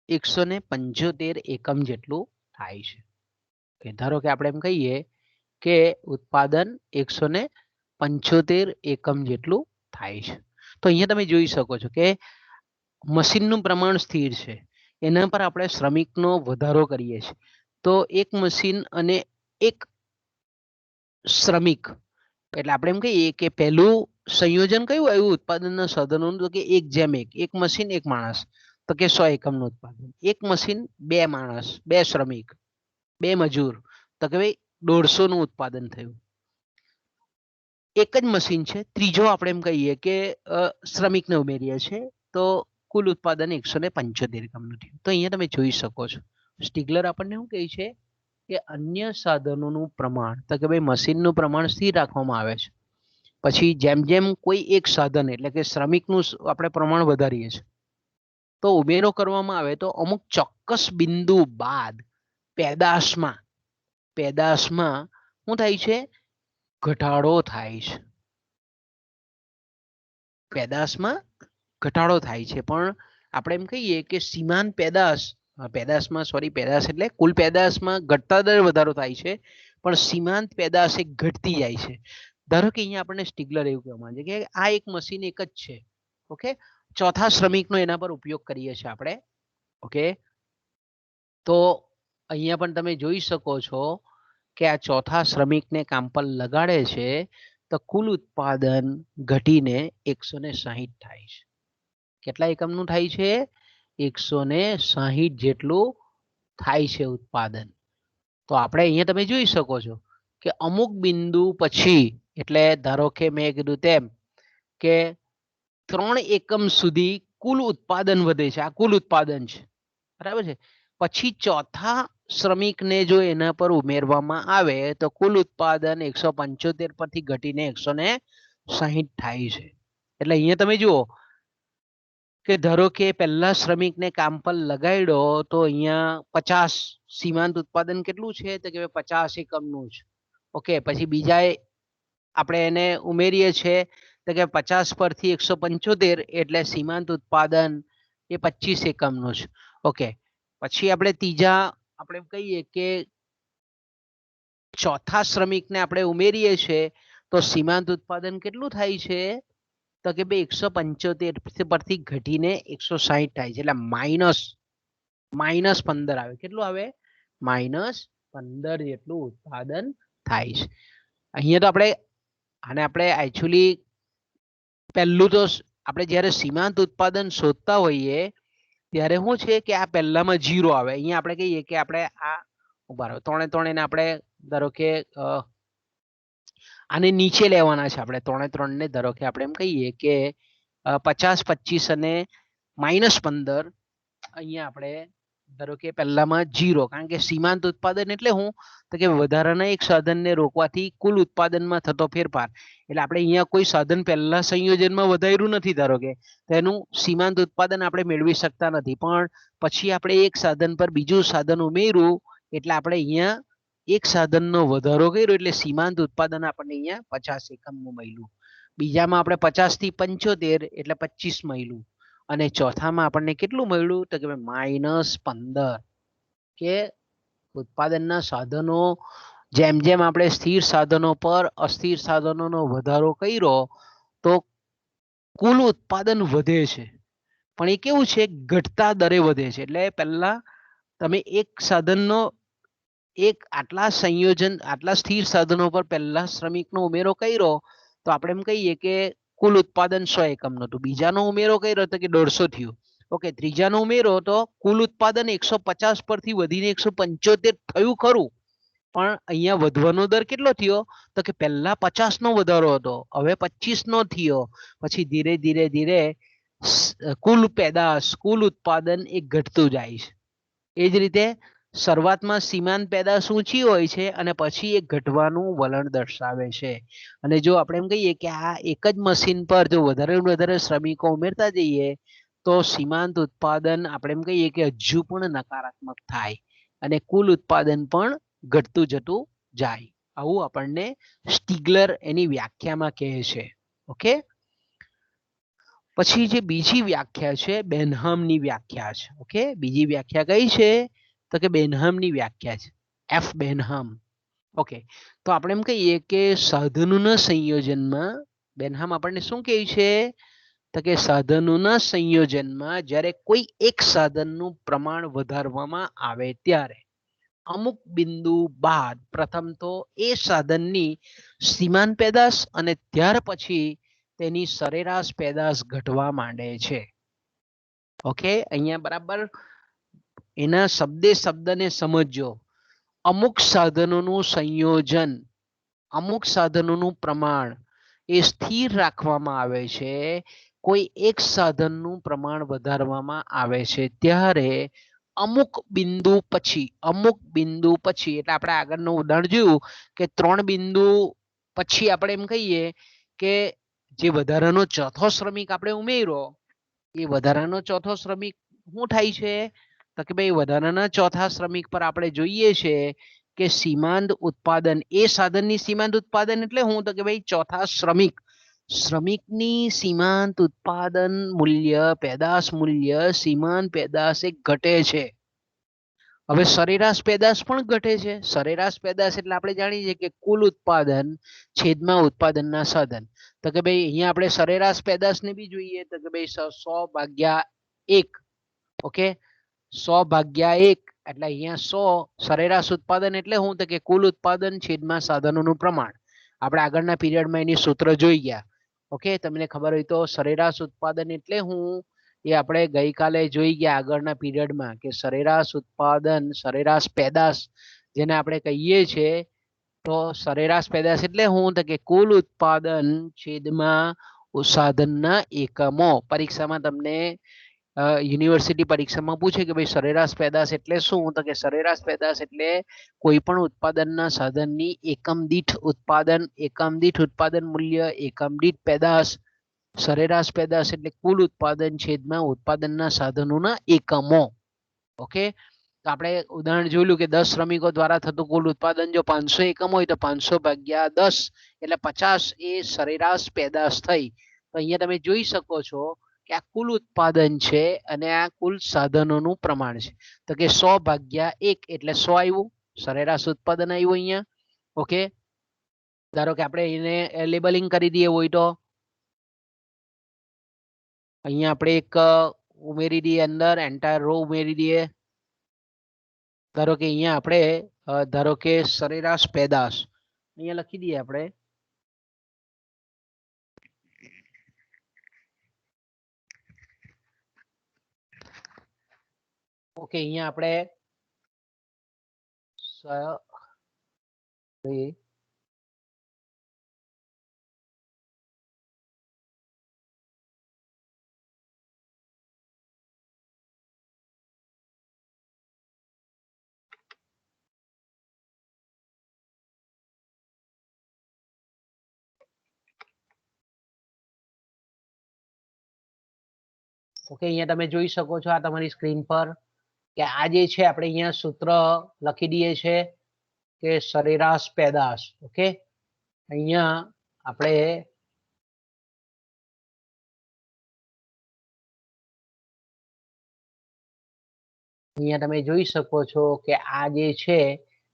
175 એકમ જેટલું થાય છે. કે ધારો કે આપણે એમ કહીએ કે ઉત્પાદન 175 એકમ જેટલું થાય છે. તો અહીંયા તમે જોઈ શકો છો કે મશીનનું પ્રમાણ સ્થિર છે, એના પર આપણે શ્રમિકનો વધારો કરીએ છીએ. તો એક મશીન અને એક શ્રમિક એટલે આપણે એમ કહીએ કે પહેલું સંયોજન કયું આવ્યું ઉત્પાદનના સાધનોનું, તો કે 1:1, એક મશીન એક માણસ, તો કે 100 એકમનું ઉત્પાદન. એક મશીન 2 માણસ 2 શ્રમિક 2 મજૂર, તો કે ભાઈ 150 નું ઉત્પાદન થયું. એક જ મશીન છે, ત્રીજો આપણે એમ કહીએ કે શ્રમિકને ઉમેરીએ છીએ તો કુલ ઉત્પાદન 175 એકમનું થયું. તો અહીંયા તમે જોઈ શકો છો સ્ટીગલર આપણને શું કહે છે કે અન્ય સાધનોનું પ્રમાણ, તો કે ભાઈ મશીનનું પ્રમાણ સ્થિર રાખવામાં આવે છે. પછી જેમ જેમ કોઈ એક સાધન એટલે કે શ્રમિકનું આપણે પ્રમાણ વધારીએ છીએ તો ઉમેરો કરવામાં આવે તો અમુક ચોક્કસ બિંદુ બાદ પેદાશમાં શું થાય છે, ઘટાડો થાય છે. પેદાશમાં ઘટાડો થાય છે, પણ આપણે એમ કહીએ કે સીમાંત પેદાશમાં પેદાશ એટલે કુલ પેદાશમાં ઘટતા દર વધારો થાય છે, પણ સીમાંત પેદાશ એ ઘટતી જાય છે. ધારો કે અહીંયા આપણને સ્ટીગલર એવું કહેવામાં આવે છે કે આ એક મશીન એક જ છે. ઓકે, ચોથા શ્રમિકનો એના પર ઉપયોગ કરીએ છીએ આપણે. ઓકે, તો અહીંયા પણ તમે જોઈ શકો છો કે આ ચોથા શ્રમિકને કામ પર લગાડે છે તો કુલ ઉત્પાદન ઘટીને 160 થાય છે. કેટલા એકમનું થાય છે? 160 જેટલું થાય છે ઉત્પાદન. તો આપણે અહીંયા તમે જોઈ શકો છો કે અમુક બિંદુ પછી એટલે ધારો કે મેં કીધું તેમ કે 3 એકમ સુધી કુલ ઉત્પાદન વધે છે. આ કુલ ઉત્પાદન છે, બરાબર છે. પછી ચોથા શ્રમિકને જો એના પર ઉમેરવામાં આવે તો કુલ ઉત્પાદન 175 પરથી ઘટીને 160 થાય છે. એટલે અહીંયા તમે જુઓ કે ધારો કે પહેલા શ્રમિકને કામ પર લગાડ્યો તો અહીંયા 50 સીમાંત ઉત્પાદન કેટલું છે તો કે 50 એકમનું છે. ઓકે, પછી બીજા આપણે એને ઉમેરીએ છીએ તો કે 50 પરથી 175 એટલે સીમાંત ઉત્પાદન એ 25 એકમનું છે. ઓકે, પછી આપણે ત્રીજા આપણે કહીએ કે ચોથા શ્રમિકને આપણે ઉમેરીએ છીએ તો સીમાંત ઉત્પાદન કેટલું થાય છે તો કે ભાઈ 175 પરથી ઘટીને 160 થાય છે એટલે -15 આવે. કેટલું આવે? -15 જેટલું ઉત્પાદન થાય છે. અહીંયા તો આપણે એકચ્યુઅલી પહેલું તો આપણે જ્યારે સીમાંત ઉત્પાદન શોધતા હોઈએ ત્યારે શું છે કે આ પહેલામાં 0 આવે. અહીંયા આપણે કહીએ કે આપણે આ ઉભા રહો 3 ને આપણે ધારો કે આને નીચે લેવાના છે. આપણે 3 ને ધારો કે આપણે એમ કહીએ કે 50 25 અને -15 અહીંયા આપણે ધારો કે પહેલામાં 0 કારણ કે સીમાંત ઉત્પાદન એટલે શું તો કે વધારાના એક સાધનને રોકવાથી કુલ ઉત્પાદનમાં થતો ફેરફાર. એટલે આપણે અહીંયા કોઈ સાધન પહેલા સંયોજનમાં વધાર્યું નથી ધારો કે તેનું સીમાંત ઉત્પાદન આપણે મેળવી શકતા નથી. પણ પછી આપણે એક સાધન પર બીજું સાધન ઉમેર્યું એટલે આપણે અહીંયા એક સાધનનો વધારો કર્યો એટલે સીમાંત ઉત્પાદન આપણને અહીંયા 50 એકમનું મળ્યું. બીજામાં આપણે 50 થી 75 એટલે 25 મળ્યું અને ચોથામાં આપણને કેટલું મળ્યું તો કે -15 કે ઉત્પાદનના સાધનો જેમ જેમ આપણે સ્થિર સાધનો પર અસ્થિર સાધનોનો વધારો કર્યો તો કુલ ઉત્પાદન વધે છે પણ એ કેવું છે ઘટતા દરે વધે છે. એટલે પહેલા તમે એક સાધનનો આટલા સ્થિર સાધનો પર પહેલા શ્રમિકનો ઉમેરો કર્યો તો આપણે એમ કહીએ કે કુલ ઉત્પાદન 100 એકમનું હતું. બીજાનો ઉમેરો કર્યો તો કે 150 થયું. ઓકે, ત્રીજાનો ઉમેરો તો કુલ ઉત્પાદન 150 પરથી વધીને 175 થયું ખરું પણ અહીંયા વધવાનો દર કેટલો થયો તો કે પહેલા 50 નો વધારો હતો હવે 25 નો થયો. પછી ધીરે ધીરે ધીરે કુલ પેદાશ કુલ ઉત્પાદન એ ઘટતું જાય છે. એ જ રીતે શરૂઆતમાં સીમાંત પેદાશ ઊંચી હોય છે અને પછી એ ઘટવાનું વલણ દર્શાવે છે. અને જો આપણે એમ કહીએ કે આ એક જ મશીન પર જો વધારે શ્રમિકો ઉમેરતા જઈએ તો સીમાંત ઉત્પાદન આપણે એમ કહીએ કે હજુ પણ નકારાત્મક થાય અને કુલ ઉત્પાદન પણ ઘટતું જતું જાય. આવું આપણને સ્ટીગલર એની વ્યાખ્યામાં કહે છે. ઓકે, પછી જે બીજી વ્યાખ્યા છે બેનહામની વ્યાખ્યા છે. ઓકે, બીજી વ્યાખ્યા કઈ છે તો કે બેનહામની વ્યાખ્યા છે, એફ બેનહામ. ઓકે, તો આપણે એમ કહીએ કે સાધનોના સંયોજનમાં બેનહામ આપણને શું કહે છે તો કે સાધનોના સંયોજનમાં જ્યારે કોઈ એક સાધનનું પ્રમાણ વધારવામાં આવે ત્યારે અમુક બિંદુ બાદ પ્રથમ તો એ સાધનની સીમાંત પેદાશ અને ત્યાર પછી તેની સરેરાશ પેદાશ ઘટવા માંડે છે. ઓકે, અહીંયા બરાબર એના શબ્દને સમજો. અમુક સાધનોનું સંયોજન અમુક સાધનોનું પ્રમાણ એ સ્થિર રાખવામાં આવે છે. કોઈ એક સાધનનું પ્રમાણ વધારવામાં આવે છે ત્યારે અમુક બિંદુ પછી એટલે આપણે આગળનું ઉદાહરણ જોયું કે 3 બિંદુ પછી આપણે એમ કહીએ કે જે વધારાનો ચોથો શ્રમિક આપણે ઉમેર્યો એ વધારાનો ચોથો શ્રમિક શું થાય છે તો કે ભાઈ વધારાના ચોથા શ્રમિક પર આપણે જોઈએ છે કે સીમાંત ઉત્પાદન એ સાધનની સીમાંત ઉત્પાદન એટલે શું તો કે ભાઈ ચોથા શ્રમિકની સીમાંત ઉત્પાદન મૂલ્ય પેદાશ મૂલ્ય સીમાંત પેદાશ એ ઘટે છે. હવે સરેરાશ પેદાશ પણ ઘટે છે. સરેરાશ પેદાશ એટલે આપણે જાણીએ છીએ કે કુલ ઉત્પાદન છેદમાં ઉત્પાદનના સાધન. તો કે ભાઈ અહીંયા આપણે સરેરાશ પેદાશને બી જોઈએ તો કે ભાઈ 100/1. ઓકે, 100/1 એટલે અહીંયા 100 સરેરાશ ઉત્પાદન એટલે શું તો કે કુલ ઉત્પાદન છેદમાં સાધનોનું પ્રમાણ. આપણે આગળના પીરિયડમાં એની સૂત્ર જોઈ ગયા. ઓકે, તમને ખબર હોય તો સરેરાશ ઉત્પાદન એટલે હું એ આપણે ગઈકાલે જોઈ ગયા આગળના પીરિયડમાં કે સરેરાશ ઉત્પાદન સરેરાશ પેદાશ જેને આપણે કહીએ છીએ તો સરેરાશ પેદાશ એટલે શું તો કે કુલ ઉત્પાદન છેદમાં સાધનના એકમો. પરીક્ષામાં તમને યુનિવર્સિટી પરીક્ષામાં પૂછે કે ભાઈ સરેરાશ પેદાશ એટલે શું તો કે સરેરાશ પેદાશ એટલે કોઈ પણ ઉત્પાદનના સાધનની એકમ દીઠ ઉત્પાદન મૂલ્ય એકમ દીઠ પેદાશ. સરેરાશ પેદાશ એટલે કુલ ઉત્પાદન છેદમાં ઉત્પાદનના સાધનોના એકમો. ઓકે, તો આપણે ઉદાહરણ જોયું કે 10 શ્રમિકો દ્વારા થતું કુલ ઉત્પાદન જો 500 એકમ હોય તો 500/10 એટલે 50 એ સરેરાશ પેદાશ થઈ. તો અહીંયા તમે જોઈ શકો છો કે આ કુલ ઉત્પાદન છે અને આ કુલ સાધનોનું પ્રમાણ છે. તો કે 100 ભાગ્યા 1 એટલે 100 આવ્યું, સરેરાશ ઉત્પાદન આવ્યું અહીંયા. ઓકે, ધારો કે આપણે એને લેબલિંગ કરી દઈએ હોય તો અહીંયા આપણે એક ઉમેરી દઈએ, અંદર એન્ટાયર રો ઉમેરી દઈએ. ધારો કે અહીંયા આપણે ધારો કે સરેરાશ પેદાશ અહીંયા લખી દઈએ આપણે. ઓકે, અહીંયા આપણે ઓકે, અહીંયા તમે જોઈ શકો છો આ તમારી સ્ક્રીન પર કે આ જે છે આપણે અહીંયા સૂત્ર લખી દઈએ છે કે સરેરાશ પેદાશ. ઓકે, અહીંયા આપણે અહીંયા તમે જોઈ શકો છો કે આ જે છે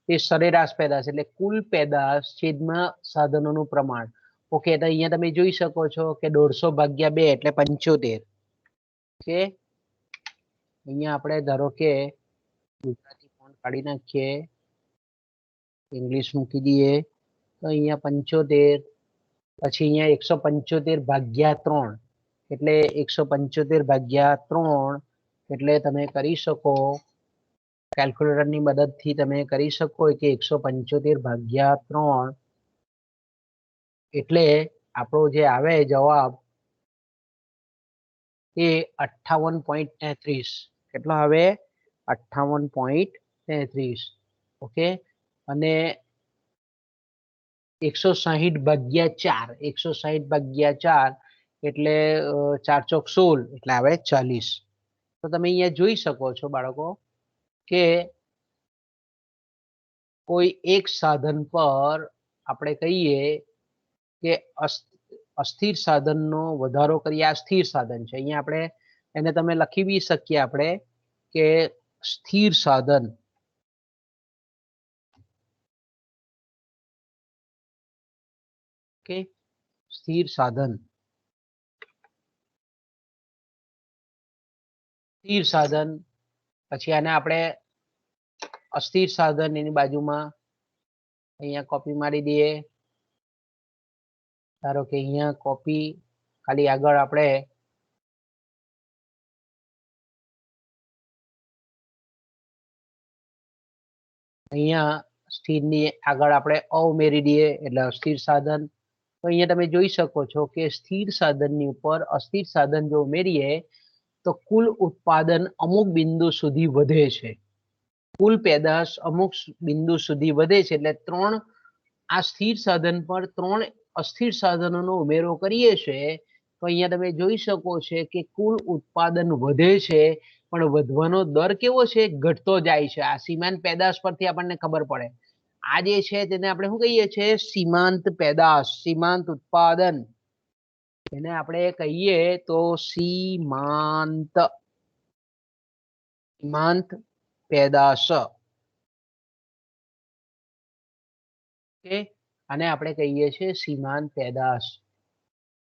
તે સરેરાશ પેદાશ એટલે કુલ પેદાશ છેદમાં સાધનોનું પ્રમાણ. ઓકે, તો અહીંયા તમે જોઈ શકો છો કે 150 ભાગ્યા 2 એટલે 75. ઓકે, અહીંયા આપણે ધારો કે ગુજરાતી ફોન્ટ કાઢી નાખીએ, ઇંગ્લિશ મૂકી દઈએ, તો અહીંયા 75, પછી અહીંયા 175 ભાગ્યા 3 એટલે 175 ભાગ્યા 3 એટલે તમે કરી શકો કેલ્ક્યુલેટરની મદદથી તમે કરી શકો કે 175 ભાગ્યા 3 એટલે આપણો જે આવે જવાબ એ 58.33. કેટલો આવે? 58.33. ઓકે, અને 160 ભાગ્યા 4 160 ભાગ્યા 4 એટલે 4 ચોક 16 એટલે આવે 40. તો તમે અહીંયા જોઈ શકો છો બાળકો કે કોઈ એક સાધન પર આપણે કહીએ કે અસ્થિર સાધનનો વધારો કરીએ. આ સ્થિર સાધન છે, અહીંયા આપણે એને તમે લખી બી શકીએ આપણે કે સ્થિર સાધન. ઓકે, સ્થિર સાધન, સ્થિર સાધન. પછી આને આપણે અસ્થિર સાધન એની બાજુમાં અહીંયા કોપી મારી દઈએ. ધારો કે અહીંયા કોપી, ખાલી આગળ આપણે અહીંયા સ્થિરની આગળ આપણે અ ઉમેરી દઈએ એટલે અસ્થિર સાધન. તો અહીંયા તમે જોઈ શકો છો કે સ્થિર સાધનની ઉપર અસ્થિર સાધન જો ઉમેરીએ તો કુલ ઉત્પાદન અમુક બિંદુ સુધી વધે છે. કુલ પેદાશ અમુક બિંદુ સુધી વધે છે એટલે 3 આ સ્થિર સાધન પર 3 અસ્થિર સાધનોનો ઉમેરો કરીએ છીએ તો અહીંયા તમે જોઈ શકો છો કે કુલ ઉત્પાદન વધે છે, પણ વધવાનો દર કેવો છે? ઘટતો જાય છે. આ સીમાંત પેદાશ પરથી આપણને ખબર પડે. આ જે છે તેને આપણે શું કહીએ છીએ? સીમાંત પેદાશ, સીમાંત ઉત્પાદન. એને આપણે કહીએ તો સીમાંત પેદાશ. ઓકે, આને આપણે કહીએ છીએ સીમાંત પેદાશ.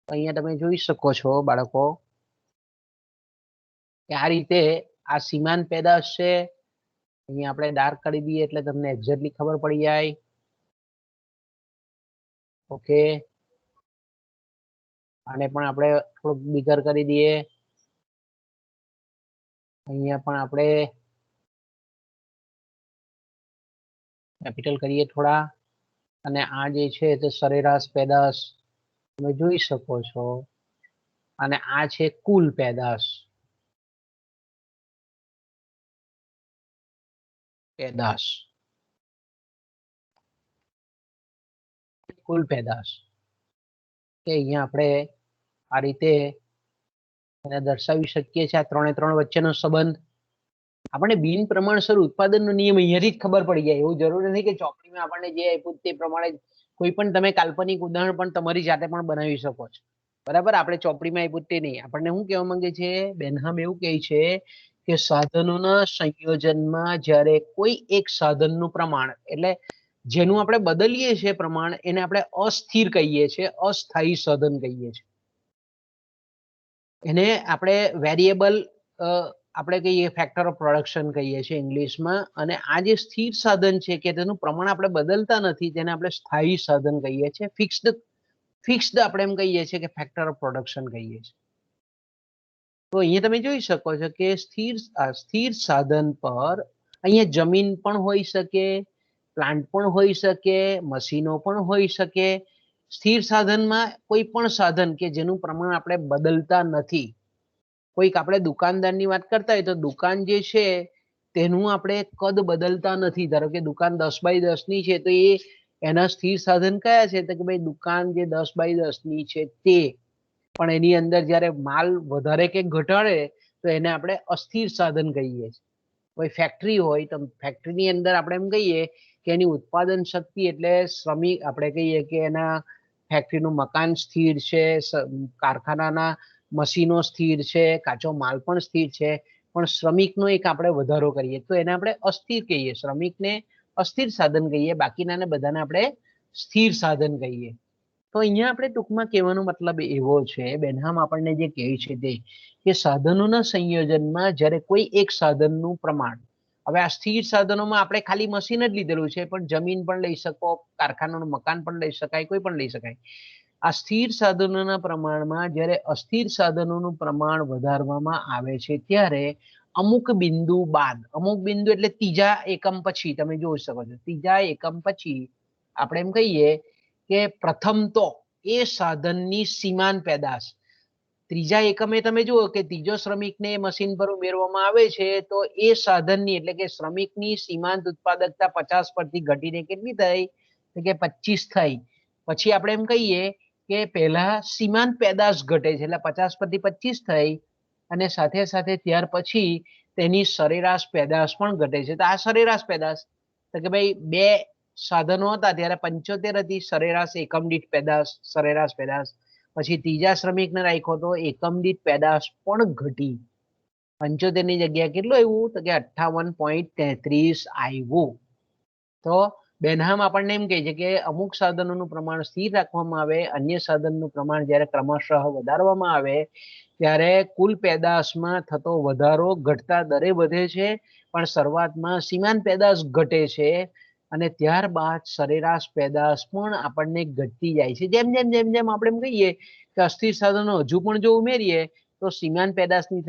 અહીંયા તમે જોઈ શકો છો બાળકો કે આ રીતે આ સીમાંત પેદાશ છે. અહીંયા આપણે ડાર્ક કરી દઈએ એટલે તમને એક્ઝેક્ટલી ખબર પડી જાય. ઓકે, આને પણ આપણે થોડુંક બિગર કરી દઈએ. અહીંયા પણ આપણે કેપિટલ કરીએ થોડા. અને આ જે છે તે સરેરાશ પેદાશ તમે જોઈ શકો છો, અને આ છે કુલ પેદાશ. કુલ પેદાશ કે અહીંયા આપણે આ રીતે એને દર્શાવી શકીએ છીએ. આ 3 વચ્ચેનો સંબંધ આપણને બિન પ્રમાણસર ઉત્પાદનનો નિયમ અહીંયાથી જ ખબર પડી જાય. એવું જરૂરી નથી કે ચોપડીમાં આપણને જે આપ્યું તે પ્રમાણે કોઈ પણ તમે કાલ્પનિક ઉદાહરણ પણ તમારી જાતે પણ બનાવી શકો છો. બરાબર, આપણે ચોપડીમાં આપ્યું તે નહીં. આપણને શું કહેવા માંગે છે? બેનહામ એવું કહે છે કે સાધનોના સંયોજનમાં જ્યારે કોઈ એક સાધનનું પ્રમાણ, એટલે જેનું આપણે બદલીએ છીએ પ્રમાણ, એને આપણે અસ્થિર કહીએ છીએ, અસ્થાયી સાધન કહીએ છીએ. એને આપણે વેરિયેબલ આપણે કહીએ ફેક્ટર ઓફ પ્રોડક્શન કહીએ છીએ ઇંગ્લિશમાં. અને આ જે સ્થિર સાધન છે કે તેનું પ્રમાણ આપણે બદલતા નથી, તેને આપણે સ્થાયી સાધન કહીએ છીએ. ફિક્સ્ડ આપણે એમ કહીએ છીએ કે ફેક્ટર ઓફ પ્રોડક્શન કહીએ છીએ. તો અહીંયા તમે જોઈ શકો છો કે સ્થિર સાધન પર અહીંયા જમીન પણ હોઈ શકે, પ્લાન્ટ પણ હોઈ શકે, મશીનો પણ હોઈ શકે. સ્થિર સાધનમાં કોઈ પણ સાધન કે જેનું પ્રમાણ આપણે બદલતા નથી. કોઈક આપણે દુકાનદારની વાત કરતા હોય તો દુકાન જે છે તેનું આપણે કદ બદલતા નથી. ધારો કે દુકાન 10x10 ની છે તો એના સ્થિર સાધન કયા છે? તો કે ભાઈ દુકાન જે 10x10 ની છે તે. પણ એની અંદર જ્યારે માલ વધારે કે ઘટાડે તો એને આપણે અસ્થિર સાધન કહીએ છીએ. કોઈ ફેક્ટરી હોય તો ફેક્ટરીની અંદર આપણે એમ કહીએ કે એની ઉત્પાદન શક્તિ એટલે શ્રમિક, આપણે કહીએ કે એના ફેક્ટરીનું મકાન સ્થિર છે, કારખાનાના મશીનો સ્થિર છે, કાચો માલ પણ સ્થિર છે, પણ શ્રમિકનો એક આપણે વધારો કરીએ તો એને આપણે અસ્થિર કહીએ. શ્રમિકને અસ્થિર સાધન કહીએ, બાકીનાને બધાને આપણે સ્થિર સાધન કહીએ. તો અહીંયા આપણે ટૂંકમાં કહેવાનો મતલબ એવો છે, બેનહામ આપણને જે કહે છે તે કે સાધનોના સંયોજનમાં જ્યારે કોઈ એક સાધનનું પ્રમાણ, હવે આ સ્થિર સાધનોમાં આપણે ખાલી મશીન જ લીધેલું છે, પણ જમીન પણ લઈ શકો, કારખાનાનું મકાન પણ લઈ શકાય, કોઈ પણ લઈ શકાય. આ સ્થિર સાધનોના પ્રમાણમાં જ્યારે અસ્થિર સાધનોનું પ્રમાણ વધારવામાં આવે છે ત્યારે અમુક બિંદુ બાદ, અમુક બિંદુ એટલે ત્રીજા એકમ પછી, તમે જોઈ શકો છો ત્રીજા એકમ પછી આપણે એમ કહીએ કે પ્રથમ તો એ સાધનની સીમાંત પેદાશ. ત્રીજા એકમે તમે જુઓ કે ત્રીજો શ્રમિકને મશીન પર ઉમેરવામાં આવે છે તો એ સાધનની એટલે કે શ્રમિકની સીમાંત ઉત્પાદકતા 50 પરથી ઘટીને કેટલી થઈ? તો કે 25 થઈ. પછી આપણે એમ કહીએ કે પહેલા સીમાંત પેદાશ ઘટે છે એટલે 50 પરથી 25 થઈ, અને સાથે સાથે ત્યાર પછી તેની સરેરાશ પેદાશ પણ ઘટે છે. તો આ સરેરાશ પેદાશ, તો કે ભાઈ બે સાધનો હતા ત્યારે 75 હતી સરેરાશ એકમ દીઠ પેદાશ, સરેરાશ પેદાશ. પછી ત્રીજા શ્રમિકને રાખ્યો તો એકમ દીઠ પેદાશ પણ ઘટી. 75 ની જગ્યાએ કેટલું આવ્યું? તો કે 58.33 આવ્યું. તો બેનહામ આપણને એમ કહે છે કે અમુક સાધનોનું પ્રમાણ સ્થિર રાખવામાં આવે, અન્ય સાધનનું પ્રમાણ જ્યારે ક્રમશઃ વધારવામાં આવે ત્યારે કુલ પેદાશમાં થતો વધારો ઘટતા દરે વધે છે, પણ શરૂઆતમાં સીમાંત પેદાશ ઘટે છે અને ત્યારબાદ સરેરાશ પેદાશ પણ આપણને ઘટતી જાય છે. જેમ જેમ જેમ જેમ આપણે એમ કહીએ કે અસ્થિર સાધનો હજુ પણ જો ઉમેરીએ તો સીમાંત પેદાશની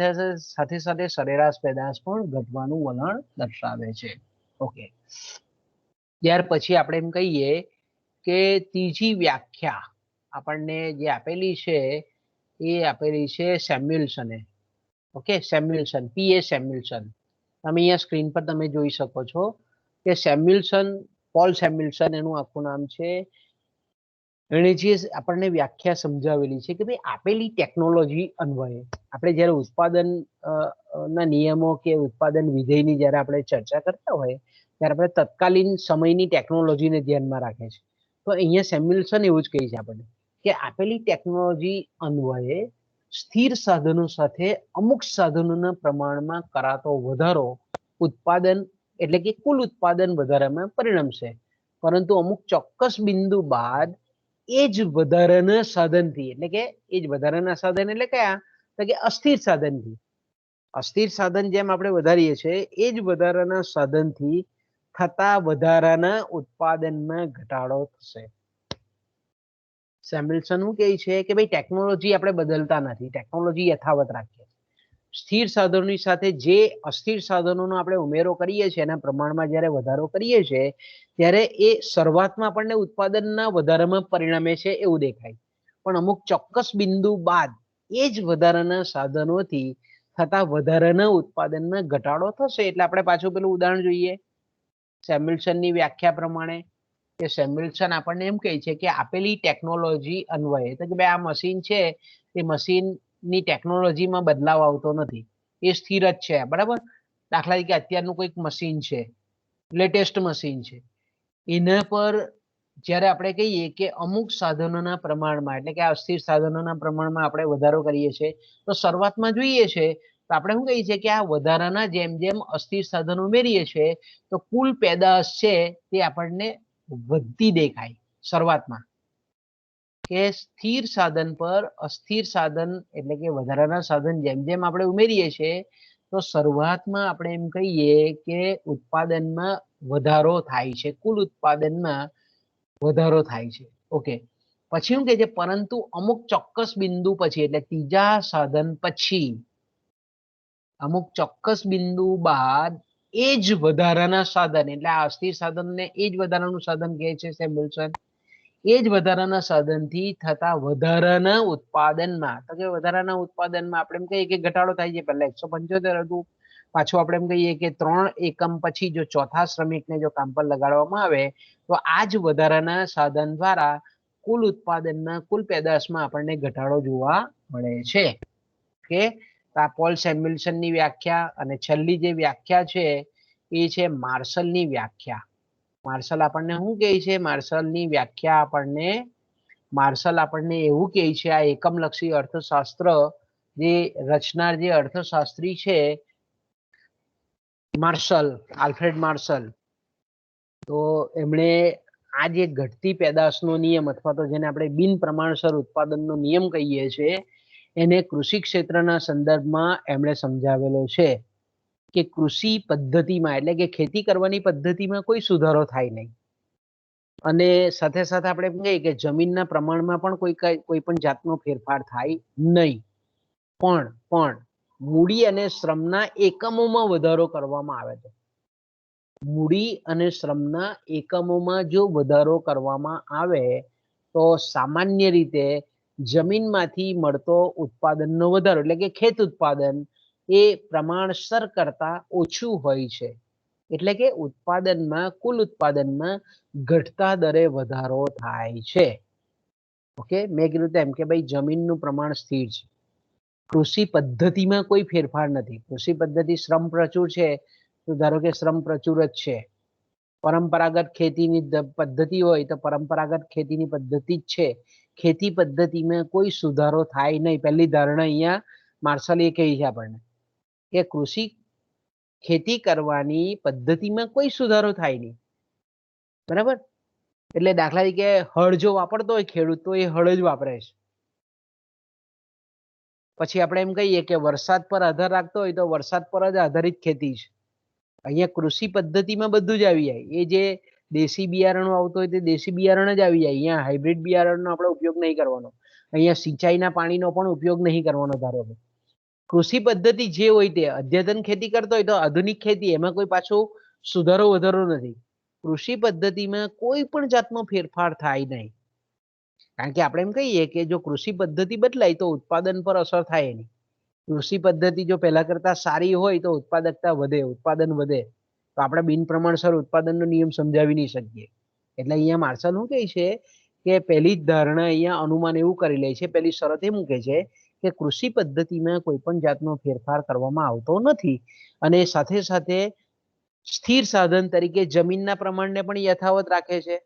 સાથે સાથે સરેરાશ પેદાશ પણ ઘટવાનું વલણ દર્શાવે છે. ઓકે, ત્યાર પછી આપણે એમ કહીએ કે ત્રીજી વ્યાખ્યા આપણને જે આપેલી છે એ આપેલી છે સેમ્યુએલ્સને. ઓકે, સેમ્યુએલ્સન, પીએ સેમ્યુએલ્સન. તમે અહીંયા સ્ક્રીન પર તમે જોઈ શકો છો કે સેમ્યુએલ્સન, પોલ સેમ્યુએલ્સન એનું આખું નામ છે. એણે જે આપણને વ્યાખ્યા સમજાવેલી છે કે ભાઈ આપેલી ટેકનોલોજી અન્વયે આપણે જ્યારે ઉત્પાદન ના નિયમો કે ઉત્પાદન વિધેયની જ્યારે આપણે ચર્ચા કરતા હોય ત્યારે આપણે તત્કાલીન સમયની ટેકનોલોજીને ધ્યાનમાં રાખે છે. તો અહીંયા સેમ્યુએલ્સન એવું જ કહે છે આપણને કે આપેલી ટેકનોલોજી અન્વયે સ્થિર સાધનો સાથે અમુક સાધનોના પ્રમાણમાં કરાતો વધારો ઉત્પાદન એટલે કે કુલ ઉત્પાદન વધારામાં પરિણમશે, પરંતુ અમુક ચોક્કસ બિંદુ બાદ એ જ વધારાના સાધનથી, એટલે કે એ જ વધારાના સાધન એટલે કયા? તો કે અસ્થિર સાધનથી. અસ્થિર સાધન જેમ આપણે વધારીએ છીએ એ જ વધારાના સાધનથી થતા વધારાના ઉત્પાદનમાં ઘટાડો થશે. સેમ્યુએલ્સન શું કહે છે કે ભાઈ ટેકનોલોજી આપણે બદલતા નથી, ટેકનોલોજી યથાવત રાખીએ. સ્થિર સાધનોની સાથે જે અસ્થિર સાધનોનો આપણે ઉમેરો કરીએ છીએ એના પ્રમાણમાં જ્યારે વધારો કરીએ છીએ ત્યારે એ શરૂઆતમાં આપણને ઉત્પાદનના વધારામાં પરિણમે છે એવું દેખાય, પણ અમુક ચોક્કસ બિંદુ બાદ એ જ વધારાના સાધનોથી થતા વધારાના ઉત્પાદનમાં ઘટાડો થશે. એટલે આપણે પાછું પેલું ઉદાહરણ જોઈએ સેમ્યુએલ્સનની વ્યાખ્યા પ્રમાણે કે સેમ્યુએલ્સન આપણને એમ કહે છે કે આપેલી ટેકનોલોજી અન્વયે, તો કે ભાઈ આ મશીન છે એ મશીનની ટેકનોલોજીમાં બદલાવ આવતો નથી, એ સ્થિર જ છે, બરાબર. દાખલા તરીકે અત્યારનું કોઈક મશીન છે, લેટેસ્ટ મશીન છે, એના પર જ્યારે આપણે કહીએ કે અમુક સાધનોના પ્રમાણમાં એટલે કે આ અસ્થિર સાધનોના પ્રમાણમાં આપણે વધારો કરીએ છીએ તો શરૂઆતમાં જોઈએ છે તો આપણે શું કહીએ છીએ કે આ વધારાના જેમ જેમ અસ્થિર સાધનો ઉમેરીએ છીએ તો કુલ પેદાશ છે તે આપણને વધતી દેખાય શરૂઆતમાં કે સ્થિર સાધન પર અસ્થિર સાધન એટલે કે વધારાના સાધન જેમ જેમ આપણે ઉમેરીએ છીએ તો શરૂઆતમાં આપણે એમ કહીએ કે ઉત્પાદનમાં વધારો થાય છે કુલ ઉત્પાદનમાં વધારો થાય છે ઓકે પછી શું કહે છે પરંતુ અમુક ચોક્કસ બિંદુ પછી એટલે ત્રીજા સાધન પછી અમુક ચોક્કસ બિંદુ બાદ એ જ વધારાના સાધન એટલે આ અસ્થિર સાધનને એ જ વધારાનું સાધન કહે છે સેમ્યુલસન એ જ વધારાના સાધનથી થતા વધારાના ઉત્પાદનમાં તો કે વધારાના ઉત્પાદનમાં આપણે એમ કહીએ કે ઘટાડો થાય છે પહેલા 175 હતું પાછું આપણે એમ કહીએ કે 3 એકમ પછી જો ચોથા શ્રમિકને જો કામ પર લગાડવામાં આવે તો આ જ વધારાના સાધન દ્વારા કુલ ઉત્પાદનમાં કુલ પેદાશમાં આપણને ઘટાડો જોવા મળે છે કે આ પોલ સેમ્યુલસનની વ્યાખ્યા અને છેલ્લી જે વ્યાખ્યા છે એ છે માર્શલની વ્યાખ્યા માર્શલ આપણને શું કહે છે માર્શલની વ્યાખ્યા માર્શલ આપણને એવું કહે છે આ એકમલક્ષી અર્થશાસ્ત્ર જે રચનાર જે અર્થશાસ્ત્રી છે માર્શલ આલ્ફ્રેડ માર્શલ તો એમણે આ જે ઘટતી પેદાશનો નિયમ અથવા તો જેને આપણે બિન પ્રમાણસર ઉત્પાદનનો નિયમ કહીએ છીએ એને કૃષિ ક્ષેત્રના સંદર્ભમાં એમણે સમજાવેલો છે કે કૃષિ પદ્ધતિમાં એટલે કે ખેતી કરવાની પદ્ધતિમાં કોઈ સુધારો થાય નહીં અને સાથે સાથે આપણે એમ કહીએ કે જમીનના પ્રમાણમાં પણ કોઈ પણ જાતનો ફેરફાર થાય નહીં પણ મૂડી અને શ્રમના એકમોમાં વધારો કરવામાં આવે છે મૂડી અને શ્રમના એકમોમાં જો વધારો કરવામાં આવે તો સામાન્ય રીતે જમીનમાંથી મળતો ઉત્પાદનનો વધારો એટલે કે ખેત ઉત્પાદન એ પ્રમાણસર કરતા ઓછું હોય છે એટલે કે ઉત્પાદનમાં કુલ ઉત્પાદનમાં ઘટતા દરે વધારો થાય છે ઓકે મેં કીધું તેમ કે ભાઈ જમીનનું પ્રમાણ સ્થિર છે કૃષિ પદ્ધતિમાં કોઈ ફેરફાર નથી કૃષિ પદ્ધતિ શ્રમ પ્રચુર છે તો ધારો કે શ્રમ પ્રચુર જ છે પરંપરાગત ખેતીની પદ્ધતિ હોય તો પરંપરાગત ખેતીની પદ્ધતિ જ છે ખેતી પદ્ધતિમાં કોઈ સુધારો થાય નહીં પહેલી ધારણા અહીંયા માર્શલ એ કહી છે આપણને કે કૃષિ ખેતી કરવાની પદ્ધતિમાં કોઈ સુધારો થાય નહીં બરાબર એટલે દાખલા તરીકે હળ જો વાપરતો હોય ખેડૂત તો એ હળ જ વાપરે છે પછી આપણે એમ કહીએ કે વરસાદ પર આધાર રાખતો હોય તો વરસાદ પર જ આધારિત ખેતી છે અહીંયા કૃષિ પદ્ધતિમાં બધું જ આવી જાય એ જે દેશી બિયારણો આવતો હોય તે દેશી બિયારણ જ આવી જાય અહીંયા હાઇબ્રિડ બિયારણનો આપણે ઉપયોગ નહીં કરવાનો અહીંયા સિંચાઈના પાણીનો પણ ઉપયોગ નહીં કરવાનો ધારો કે કૃષિ પદ્ધતિ જે હોય તે અદ્યતન ખેતી કરતો હોય તો આધુનિક ખેતી એમાં કોઈ પાછો સુધારો વધારો નથી કૃષિ પદ્ધતિમાં કોઈ પણ જાતનો ફેરફાર થાય નહીં કારણ કે આપણે એમ કહીએ કે જો કૃષિ પદ્ધતિ બદલાય તો ઉત્પાદન પર અસર થાય એની કૃષિ પદ્ધતિ જો પહેલા કરતા સારી હોય તો ઉત્પાદકતા વધે ઉત્પાદન વધે તો આપણે બિન પ્રમાણસર ઉત્પાદનનો નિયમ સમજાવી નહીં શકીએ એટલે અહીંયા માર્શલ શું કહે છે કે પહેલી જ ધારણા અહીંયા અનુમાન એવું કરી લે છે પહેલી શરત એ મૂકે છે કે કૃષિ પદ્ધતિમાં કોઈ પણ જાતનો ફેરફાર કરવામાં આવતો નથી અને સાથે સાથે સ્થિર સાધન તરીકે જમીનના પ્રમાણને પણ યથાવત રાખે છે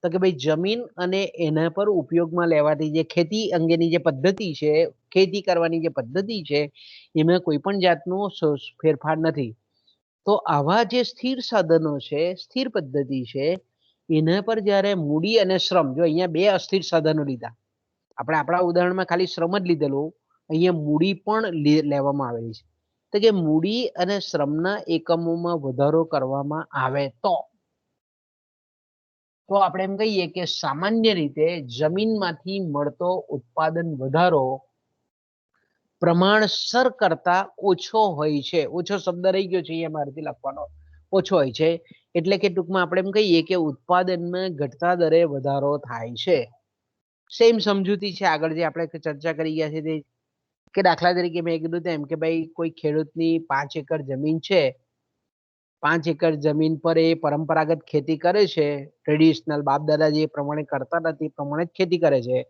તો કે ભાઈ જમીન અને એના પર ઉપયોગમાં લેવાતી જે ખેતી અંગેની જે પદ્ધતિ છે ખેતી કરવાની જે પદ્ધતિ છે એમાં કોઈ પણ જાતનો ફેરફાર નથી તો આવા જે સ્થિર સાધનો છે સ્થિર પદ્ધતિ છે એના પર જ્યારે મૂડી અને શ્રમ જો અહીંયા બે અસ્થિર સાધનો લીધા આપણે આપણા ઉદાહરણમાં ખાલી શ્રમ જ લીધેલું અહીંયા મૂડી પણ લેવામાં આવેલી છે તો કે મૂડી અને શ્રમના એકમોમાં વધારો કરવામાં આવે તો આપણે એમ કહીએ કે સામાન્ય રીતે જમીનમાંથી મળતો ઉત્પાદન વધારો પ્રમાણસર કરતા ઓછો હોય છે ઓછો શબ્દ રહી ગયો છે અહીંયા મારાથી લખવાનો ઓછો હોય છે એટલે કે ટૂંકમાં આપણે એમ કહીએ કે ઉત્પાદનમાં ઘટતા દરે વધારો થાય છે સેમ સમજૂતી છે આગળ જે આપણે ચર્ચા કરી ગયા છે તે કે દાખલા તરીકે મેં કીધું તેમ કે ભાઈ કોઈ ખેડૂતની 5 એકર જમીન છે 5 એકર જમીન પર એ પરંપરાગત ખેતી કરે છે ટ્રેડિશનલ બાપ દાદા જે પ્રમાણે કરતા હતા તે પ્રમાણે જ ખેતી કરે છે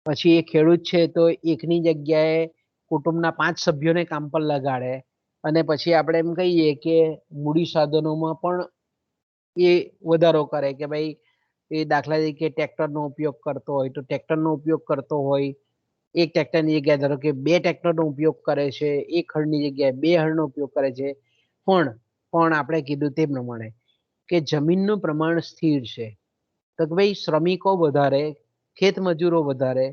પછી એ ખેડૂત છે તો એકની જગ્યાએ કુટુંબના 5 સભ્યોને કામ પર લગાડે અને પછી આપણે એમ કહીએ કે મૂડી સાધનોમાં પણ એ વધારો કરે કે ભાઈ એ દાખલા તરીકે ટ્રેક્ટરનો ઉપયોગ કરતો હોય તો ટ્રેક્ટરનો ઉપયોગ કરતો હોય, એક ટ્રેક્ટરની જગ્યાએ ધારો કે બે ટ્રેક્ટરનો ઉપયોગ કરે છે, એક હળની જગ્યાએ બે હળનો ઉપયોગ કરે છે, પણ આપણે કીધું તે પ્રમાણે કે જમીનનું પ્રમાણ સ્થિર છે, તો કે ભાઈ શ્રમિકો વધારે, ખેત મજૂરો વધારે,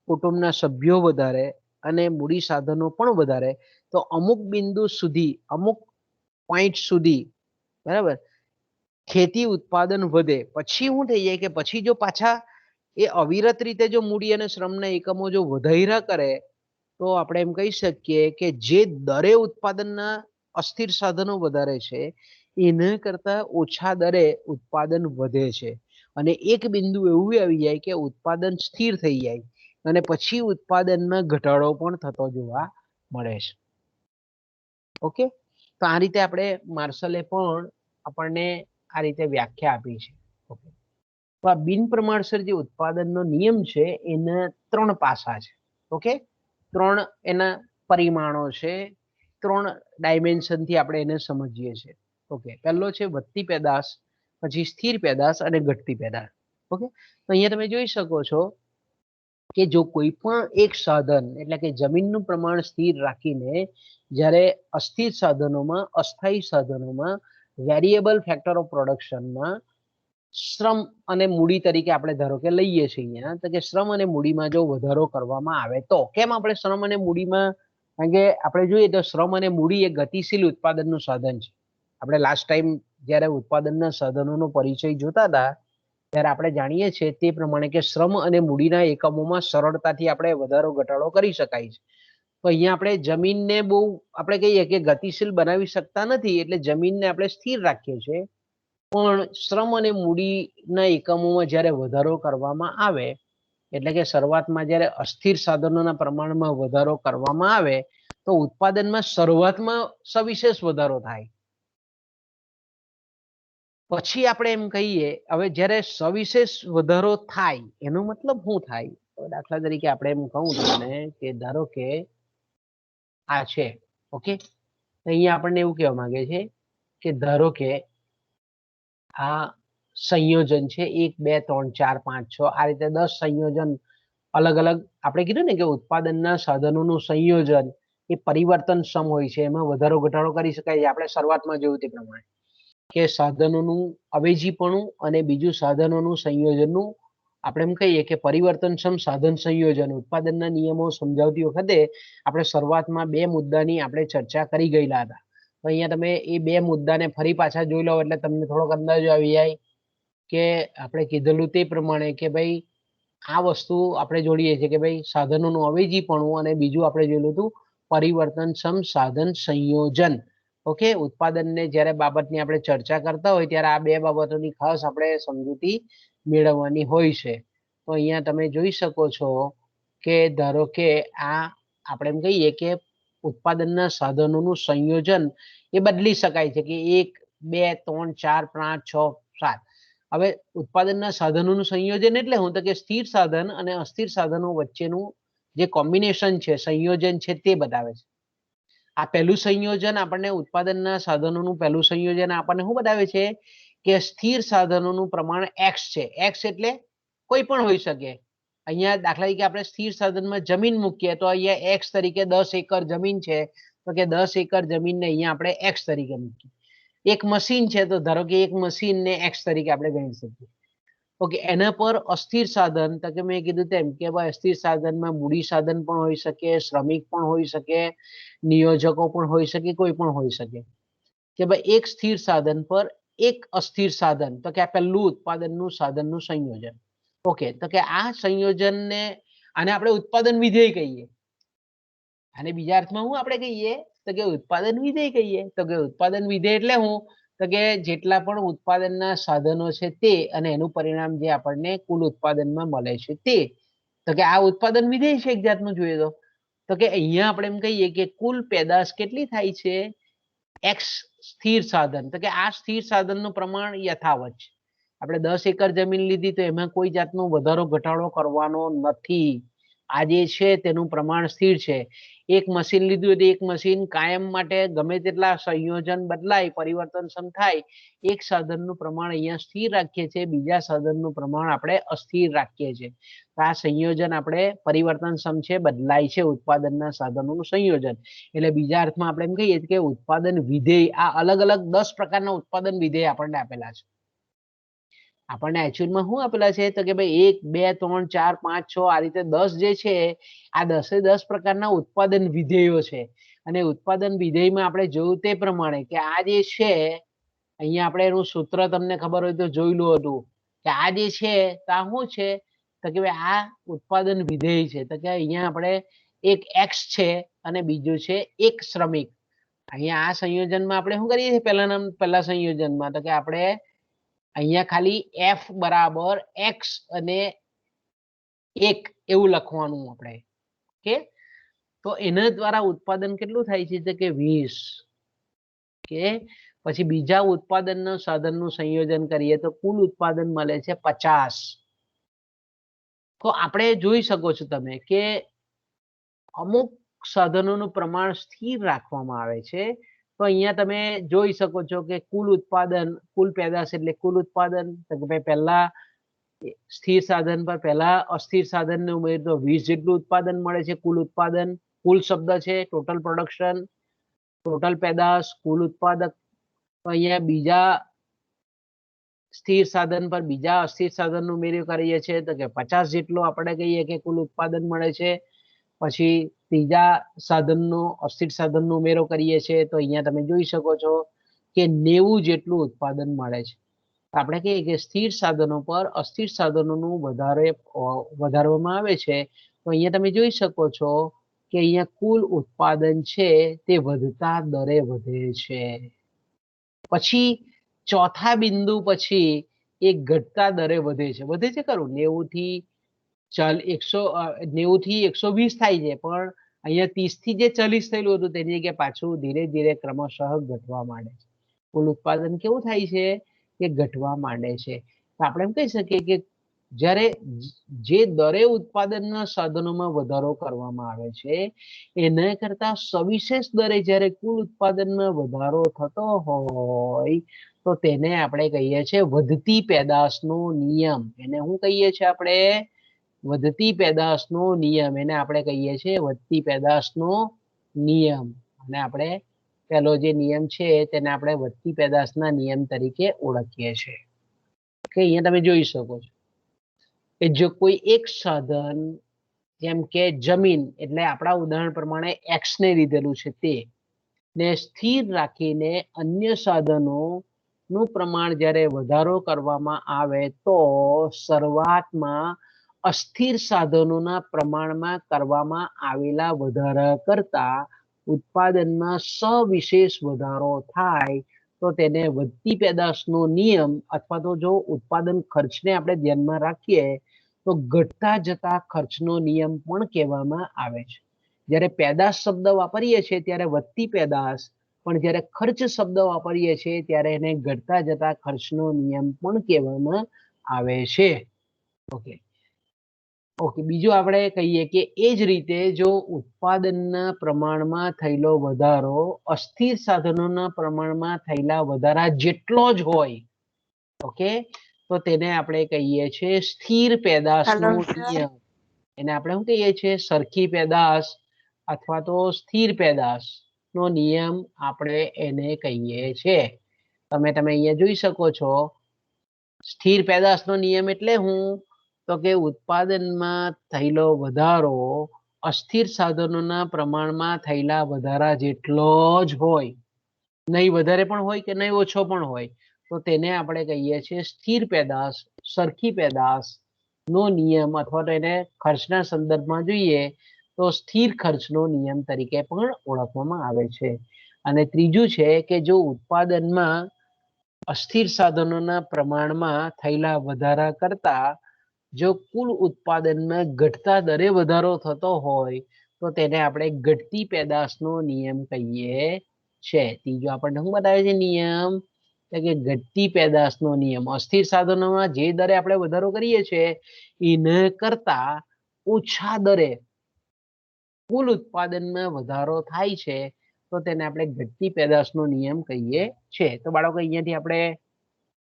કુટુંબના સભ્યો વધારે અને મૂડી સાધનો પણ વધારે, તો અમુક બિંદુ સુધી, અમુક પોઈન્ટ સુધી, બરાબર, ખેતી ઉત્પાદન વધે. પછી શું થઈ જાય કે પછી જો પાછા એ અવિરત રીતે જો મૂડી અને શ્રમના એકમો જો વધાર્યા કરે તો આપણે એમ કહી શકીએ કે જે દરે ઉત્પાદનના અસ્થિર સાધનો વધારે છે એના કરતા ઓછા દરે ઉત્પાદન વધે છે, અને એક બિંદુ એવું આવી જાય કે ઉત્પાદન સ્થિર થઈ જાય અને પછી ઉત્પાદનમાં ઘટાડો પણ થતો જોવા મળે છે. ઓકે, તો આ રીતે આપણે માર્શલે પણ આપણને આ રીતે વ્યાખ્યા આપી છે. ઓકે, તો આ બિન પ્રમાણસર જે ઉત્પાદનનો નિયમ છે એના ત્રણ પાસા છે. ઓકે, ત્રણ એના પરિમાણો છે, ત્રણ ડાયમેન્શનથી આપણે એને સમજીએ છીએ. ઓકે, પહેલો છે વધતી પેદાશ, પછી સ્થિર પેદાશ અને ઘટતી પેદાશ. ઓકે, તો અહીંયા તમે જોઈ શકો છો કે જો કોઈ પણ એક સાધન એટલે કે જમીનનું પ્રમાણ સ્થિર રાખીને જ્યારે અસ્થિર સાધનોમાં, અસ્થાયી સાધનોમાં, વેરિયેબલ ફેક્ટર ઓફ પ્રોડક્શનમાં શ્રમ અને મૂડી તરીકે આપણે ધારો કે લઈએ છીએ અહીંયા, તો કે શ્રમ અને મૂડીમાં જો વધારો કરવામાં આવે તો કેમ આપણે શ્રમ અને મૂડીમાં, કારણ કે આપણે જોઈએ તો શ્રમ અને મૂડી એ ગતિશીલ ઉત્પાદનનું સાધન છે. આપણે લાસ્ટ ટાઈમ જ્યારે ઉત્પાદનના સાધનોનો પરિચય જોતા હતા ત્યારે આપણે જાણીએ છીએ તે પ્રમાણે કે શ્રમ અને મૂડીના એકમોમાં સરળતાથી આપણે વધારો ઘટાડો કરી શકાય છે. તો અહીંયા આપણે જમીનને બહુ આપણે કહીએ કે ગતિશીલ બનાવી શકતા નથી, એટલે જમીનને આપણે સ્થિર રાખીએ છીએ, પણ શ્રમ અને મૂડીના એકમોમાં જ્યારે વધારો કરવામાં આવે એટલે કે શરૂઆતમાં જ્યારે અસ્થિર સાધનોના પ્રમાણમાં વધારો કરવામાં આવે તો ઉત્પાદનમાં શરૂઆતમાં સવિશેષ વધારો થાય. પછી આપણે એમ કહીએ હવે જ્યારે સવિશેષ વધારો થાય એનો મતલબ શું થાય? દાખલા તરીકે આપણે એમ કહું તમને કે ધારો કે આ છે, ઓકે, અહીંયા આપણને એવું કહેવા માંગે છે કે ધારો કે આ સંયોજન છે 1 2 3 4 5 6 આ રીતે 10 સંયોજન અલગ અલગ આપણે કીધું ને કે ઉત્પાદનના સાધનોનું સંયોજન એ પરિવર્તનક્ષમ હોય છે, એમાં વધારો ઘટાડો કરી શકાય છે. આપણે શરૂઆતમાં જોયું તે પ્રમાણે કે સાધનોનું અવેજીપણું અને બીજું સાધનોનું સંયોજનનું આપણે એમ કહીએ કે પરિવર્તનક્ષમ સાધન સંયોજન ઉત્પાદનના નિયમો સમજાવતી વખતે આપણે શરૂઆતમાં બે મુદ્દાની આપણે ચર્ચા કરી ગયેલા હતા. તો અહીંયા તમે એ બે મુદ્દાને ફરી પાછા જોઈ લો એટલે તમને થોડોક અંદાજો આવી જાય કે આપણે કીધેલું તે પ્રમાણે કે ભાઈ આ વસ્તુ આપણે જોડીએ છીએ કે ભાઈ સાધનોનું અવેજીપણું અને બીજું આપણે જોયેલું હતું પરિવર્તનક્ષમ સાધન સંયોજન. ઓકે, ઉત્પાદનને જ્યારે બાબતની આપણે ચર્ચા કરતા હોય ત્યારે આ બે બાબતોની ખાસ આપણે સમજૂતી મેળવવાની હોય છે. તો અહીંયા તમે જોઈ શકો છો કે ધારો કે આ આપણે એમ કહીએ કે ઉત્પાદનના સાધનોનું સંયોજન એ બદલી શકાય છે કે 1 2 3 4 5 6 7. હવે ઉત્પાદનના સાધનોનું સંયોજન એટલે શું? તો કે સ્થિર સાધન અને અસ્થિર સાધનો વચ્ચેનું જે કોમ્બિનેશન છે, સંયોજન છે, તે બતાવે છે. આ પહેલું સંયોજન આપણને ઉત્પાદનના સાધનોનું પહેલું સંયોજન આપણને શું બતાવે છે કે સ્થિર સાધનોનું પ્રમાણ x છે. x એટલે કોઈ પણ હોઈ શકે. અહીંયા દાખલા તરીકે આપણે સ્થિર સાધનમાં જમીન મૂકીએ તો અહીંયા x તરીકે 10 એકર જમીન છે, તો કે 10 એકર જમીનને અહીંયા આપણે x તરીકે મૂકીએ. એક મશીન છે તો ધારો કે એક મશીનને x તરીકે આપણે ગણી શકીએ. ઓકે, એના પર અસ્થિર સાધન તો કે મેં કીધું તેમ કે ભાઈ અસ્થિર સાધનમાં મૂડી સાધન પણ હોઈ શકે, શ્રમિક પણ હોઈ શકે, નિયોજકો પણ હોઈ શકે, કોઈ પણ હોઈ શકે. કે ભાઈ એક સ્થિર સાધન પર એક અસ્થિર સાધન, તો કે આ પહેલું ઉત્પાદનનું સાધનનું સંયોજન. ઓકે, તો કે આ સંયોજનને આને આપણે ઉત્પાદન વિધેય કહીએ. અને બીજા અર્થમાં હું આપણે કહીએ તો કે ઉત્પાદન વિધેય કહીએ. તો કે ઉત્પાદન વિધેય એટલે હું તો કે જેટલા પણ ઉત્પાદનના સાધનો છે તે અને એનું પરિણામ જે આપણને કુલ ઉત્પાદનમાં મળે છે તે. તો કે આ ઉત્પાદન વિધેય છે એક જાતનું જોઈએ તો કે અહીંયા આપણે એમ કહીએ કે કુલ પેદાશ કેટલી થાય છે? x સ્થિર સાધન. તો કે આ સ્થિર સાધનનું પ્રમાણ યથાવત છે. આપણે 10 એકર જમીન લીધી તો એમાં કોઈ જાતનો વધારો ઘટાડો કરવાનો નથી. આ જે છે તેનું પ્રમાણ સ્થિર છે. એક મશીન લીધું એટલે એક મશીન કાયમ માટે ગમે તેટલા સંયોજન બદલાય પરિવર્તનક્ષમ થાય, એક સાધનનું પ્રમાણ અહીંયા સ્થિર રાખીએ છીએ, બીજા સાધનનું પ્રમાણ આપણે અસ્થિર રાખીએ છીએ. આ સંયોજન આપણે પરિવર્તનક્ષમ છે, બદલાય છે ઉત્પાદનના સાધનોનું સંયોજન. એટલે બીજા અર્થમાં આપણે એમ કહીએ કે ઉત્પાદન વિધેય, આ અલગ અલગ 10 પ્રકારના ઉત્પાદન વિધેય આપણને આપેલા છે. આપણને એકચ્યુઅલમાં શું આપેલા છે તો કે ભાઈ 1 2 3 4 5 6 આ રીતે 10 જે છે આ 10 પ્રકારના ઉત્પાદન વિધેયો છે. અને ઉત્પાદન વિધેયમાં આપણે જોયું તે પ્રમાણે કે આ જે છે અહીંયા આપણે એનું સૂત્ર તમને ખબર હોય તો જોયેલું હતું કે આ જે છે તો આ શું છે તો કે ભાઈ આ ઉત્પાદન વિધેય છે. તો કે અહીંયા આપણે એક x છે અને બીજું છે એક શ્રમિક. અહીંયા આ સંયોજનમાં આપણે શું કરીએ છીએ પહેલા સંયોજનમાં તો કે આપણે અહીંયા ખાલી f બરાબર x અને 1 એવું લખવાનું આપણે. ઓકે, તો એના દ્વારા ઉત્પાદન કેટલું થાય છે તો કે 20. કે પછી બીજા ઉત્પાદનના સાધનનું સંયોજન કરીએ તો કુલ ઉત્પાદન મળે છે 50. તો આપણે જોઈ શકો છો તમે કે અમુક સાધનોનું પ્રમાણ સ્થિર રાખવામાં આવે છે. તો અહીંયા તમે જોઈ શકો છો કે કુલ ઉત્પાદન, કુલ પેદાશ એટલે કુલ ઉત્પાદન. તો કે ભાઈ પહેલા સ્થિર સાધન પર પહેલા અસ્થિર સાધનને ઉમેરીએ તો 20 જેટલું ઉત્પાદન મળે છે. કુલ ઉત્પાદન, કુલ શબ્દ છે ટોટલ પ્રોડક્શન, ટોટલ પેદાશ, કુલ ઉત્પાદક. તો અહીંયા બીજા સ્થિર સાધન પર બીજા અસ્થિર સાધનનું ઉમેરો કરીએ છીએ તો કે 50 જેટલું આપણે કહીએ કે કુલ ઉત્પાદન મળે છે. પછી ત્રીજા સાધનનો અસ્થિર સાધનનો ઉમેરો કરીએ છીએ તો અહીંયા તમે જોઈ શકો છો કે 90 જેટલું ઉત્પાદન મળે છે. આપણે કહીએ કે સ્થિર સાધનો પર અસ્થિર સાધનોનું વધારવામાં આવે છે. તો અહીંયા તમે જોઈ શકો છો કે અહીંયા કુલ ઉત્પાદન છે તે વધતા દરે વધે છે. પછી ચોથા બિંદુ પછી એ ઘટતા દરે વધે છે. વધે છે ખરું, 90 થી 120 થાય છે, પણ અહીંયા 30 થી જે 40 થયેલું હતું તેની જગ્યાએ પાછું ધીરે ધીરે ક્રમશઃ ઘટવા માંડે છે. કુલ ઉત્પાદન કેવું થાય છે કે ઘટવા માંડે છે. તો આપણે એમ કહી શકીએ કે જ્યારે જે દરે ઉત્પાદનના સાધનોમાં વધારો કરવામાં આવે છે એના કરતા સવિશેષ દરે જ્યારે કુલ ઉત્પાદનમાં વધારો થતો હોય તો તેને આપણે કહીએ છીએ વધતી પેદાશનો નિયમ. એને શું કહીએ છીએ આપણે? વધતી પેદાશનો નિયમ. એને આપણે કહીએ છીએ વધતી પેદાશનો નિયમ. અને આપણે પેલો જે નિયમ છે તેને આપણે વધતી પેદાશના નિયમ તરીકે ઓળખીએ છીએ. કે અહીંયા તમે જોઈ શકો છો કે જો કોઈ એક સાધન, જેમ કે જમીન, એટલે આપણા ઉદાહરણ પ્રમાણે x ને લીધેલું છે તે, ને સ્થિર રાખીને અન્ય સાધનોનું પ્રમાણ જ્યારે વધારો કરવામાં આવે તો શરૂઆતમાં અસ્થિર સાધનોના પ્રમાણમાં કરવામાં આવેલા વધારા કરતા ઉત્પાદનમાં સવિશેષ વધારો થાય તો તેને વધતી પેદાશનો નિયમ, અથવા તો જો ઉત્પાદન ખર્ચને આપણે ધ્યાનમાં રાખીએ તો ઘટતા જતા ખર્ચનો નિયમ પણ કહેવામાં આવે છે. જ્યારે પેદાશ શબ્દ વાપરીએ છીએ ત્યારે વધતી પેદાશ, પણ જ્યારે ખર્ચ શબ્દ વાપરીએ છીએ ત્યારે એને ઘટતા જતા ખર્ચનો નિયમ પણ કહેવામાં આવે છે. ઓકે ઓકે બીજું આપણે કહીએ કે એ જ રીતે જો ઉત્પાદનના પ્રમાણમાં થયેલો વધારો અસ્થિર સાધનોના પ્રમાણમાં થયેલા વધારા જેટલો જ હોય, ઓકે, તો તેને આપણે કહીએ છીએ સ્થિર પેદાશનો નિયમ. એને આપણે શું કહીએ છીએ? સરખી પેદાશ અથવા તો સ્થિર પેદાશનો નિયમ આપણે એને કહીએ છીએ. તમે અહીંયા જોઈ શકો છો સ્થિર પેદાશનો નિયમ એટલે હું તો કે ઉત્પાદનમાં થયેલો વધારો અસ્થિર સાધનોના પ્રમાણમાં થયેલા વધારા જેટલો જ હોય, નહીં વધારે પણ હોય કે નહીં ઓછો પણ હોય, તો તેને આપણે કહીએ છીએ સ્થિર પેદાશ, સરખી પેદાશ નો નિયમ, અથવા તો એને ખર્ચના સંદર્ભમાં જોઈએ તો સ્થિર ખર્ચનો નિયમ તરીકે પણ ઓળખવામાં આવે છે. અને ત્રીજું છે કે જો ઉત્પાદનમાં અસ્થિર સાધનોના પ્રમાણમાં થયેલા વધારા કરતા જો કુલ ઉત્પાદનમાં ઘટતા દરે વધારો થતો હોય તો તેને આપણે ઘટતી પેદાશનો નિયમ કહીએ છે. ત્રીજો આપણને શું બતાવે છે નિયમ? કે ઘટતી પેદાશનો નિયમ. અસ્થિર સાધનોમાં જે દરે આપણે વધારો કરીએ છીએ એને કરતા ઓછા દરે કુલ ઉત્પાદનમાં વધારો થાય છે તો તેને આપણે ઘટતી પેદાશનો નિયમ કહીએ છે. તો બાળકો અહીંયાથી આપણે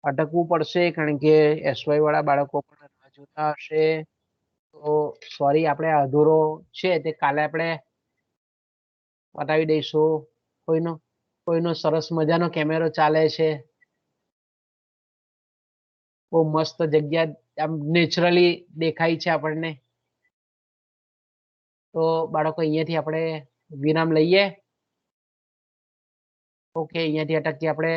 અટકવું પડશે કારણ કે એસવાય વાળા બાળકો પણ રાહ જોતા હશે. તો સોરી, આપણે અધૂરો છે તે કાલે આપણે બતાવી દઈશું. કોઈનો સરસ મજાનો કેમેરો ચાલે છે, બહુ મસ્ત જગ્યા આમ નેચરલી દેખાય છે આપણને. તો બાળકો અહીંયાથી આપણે વિરામ લઈએ. ઓકે, અહીંયાથી અટકીએ આપણે.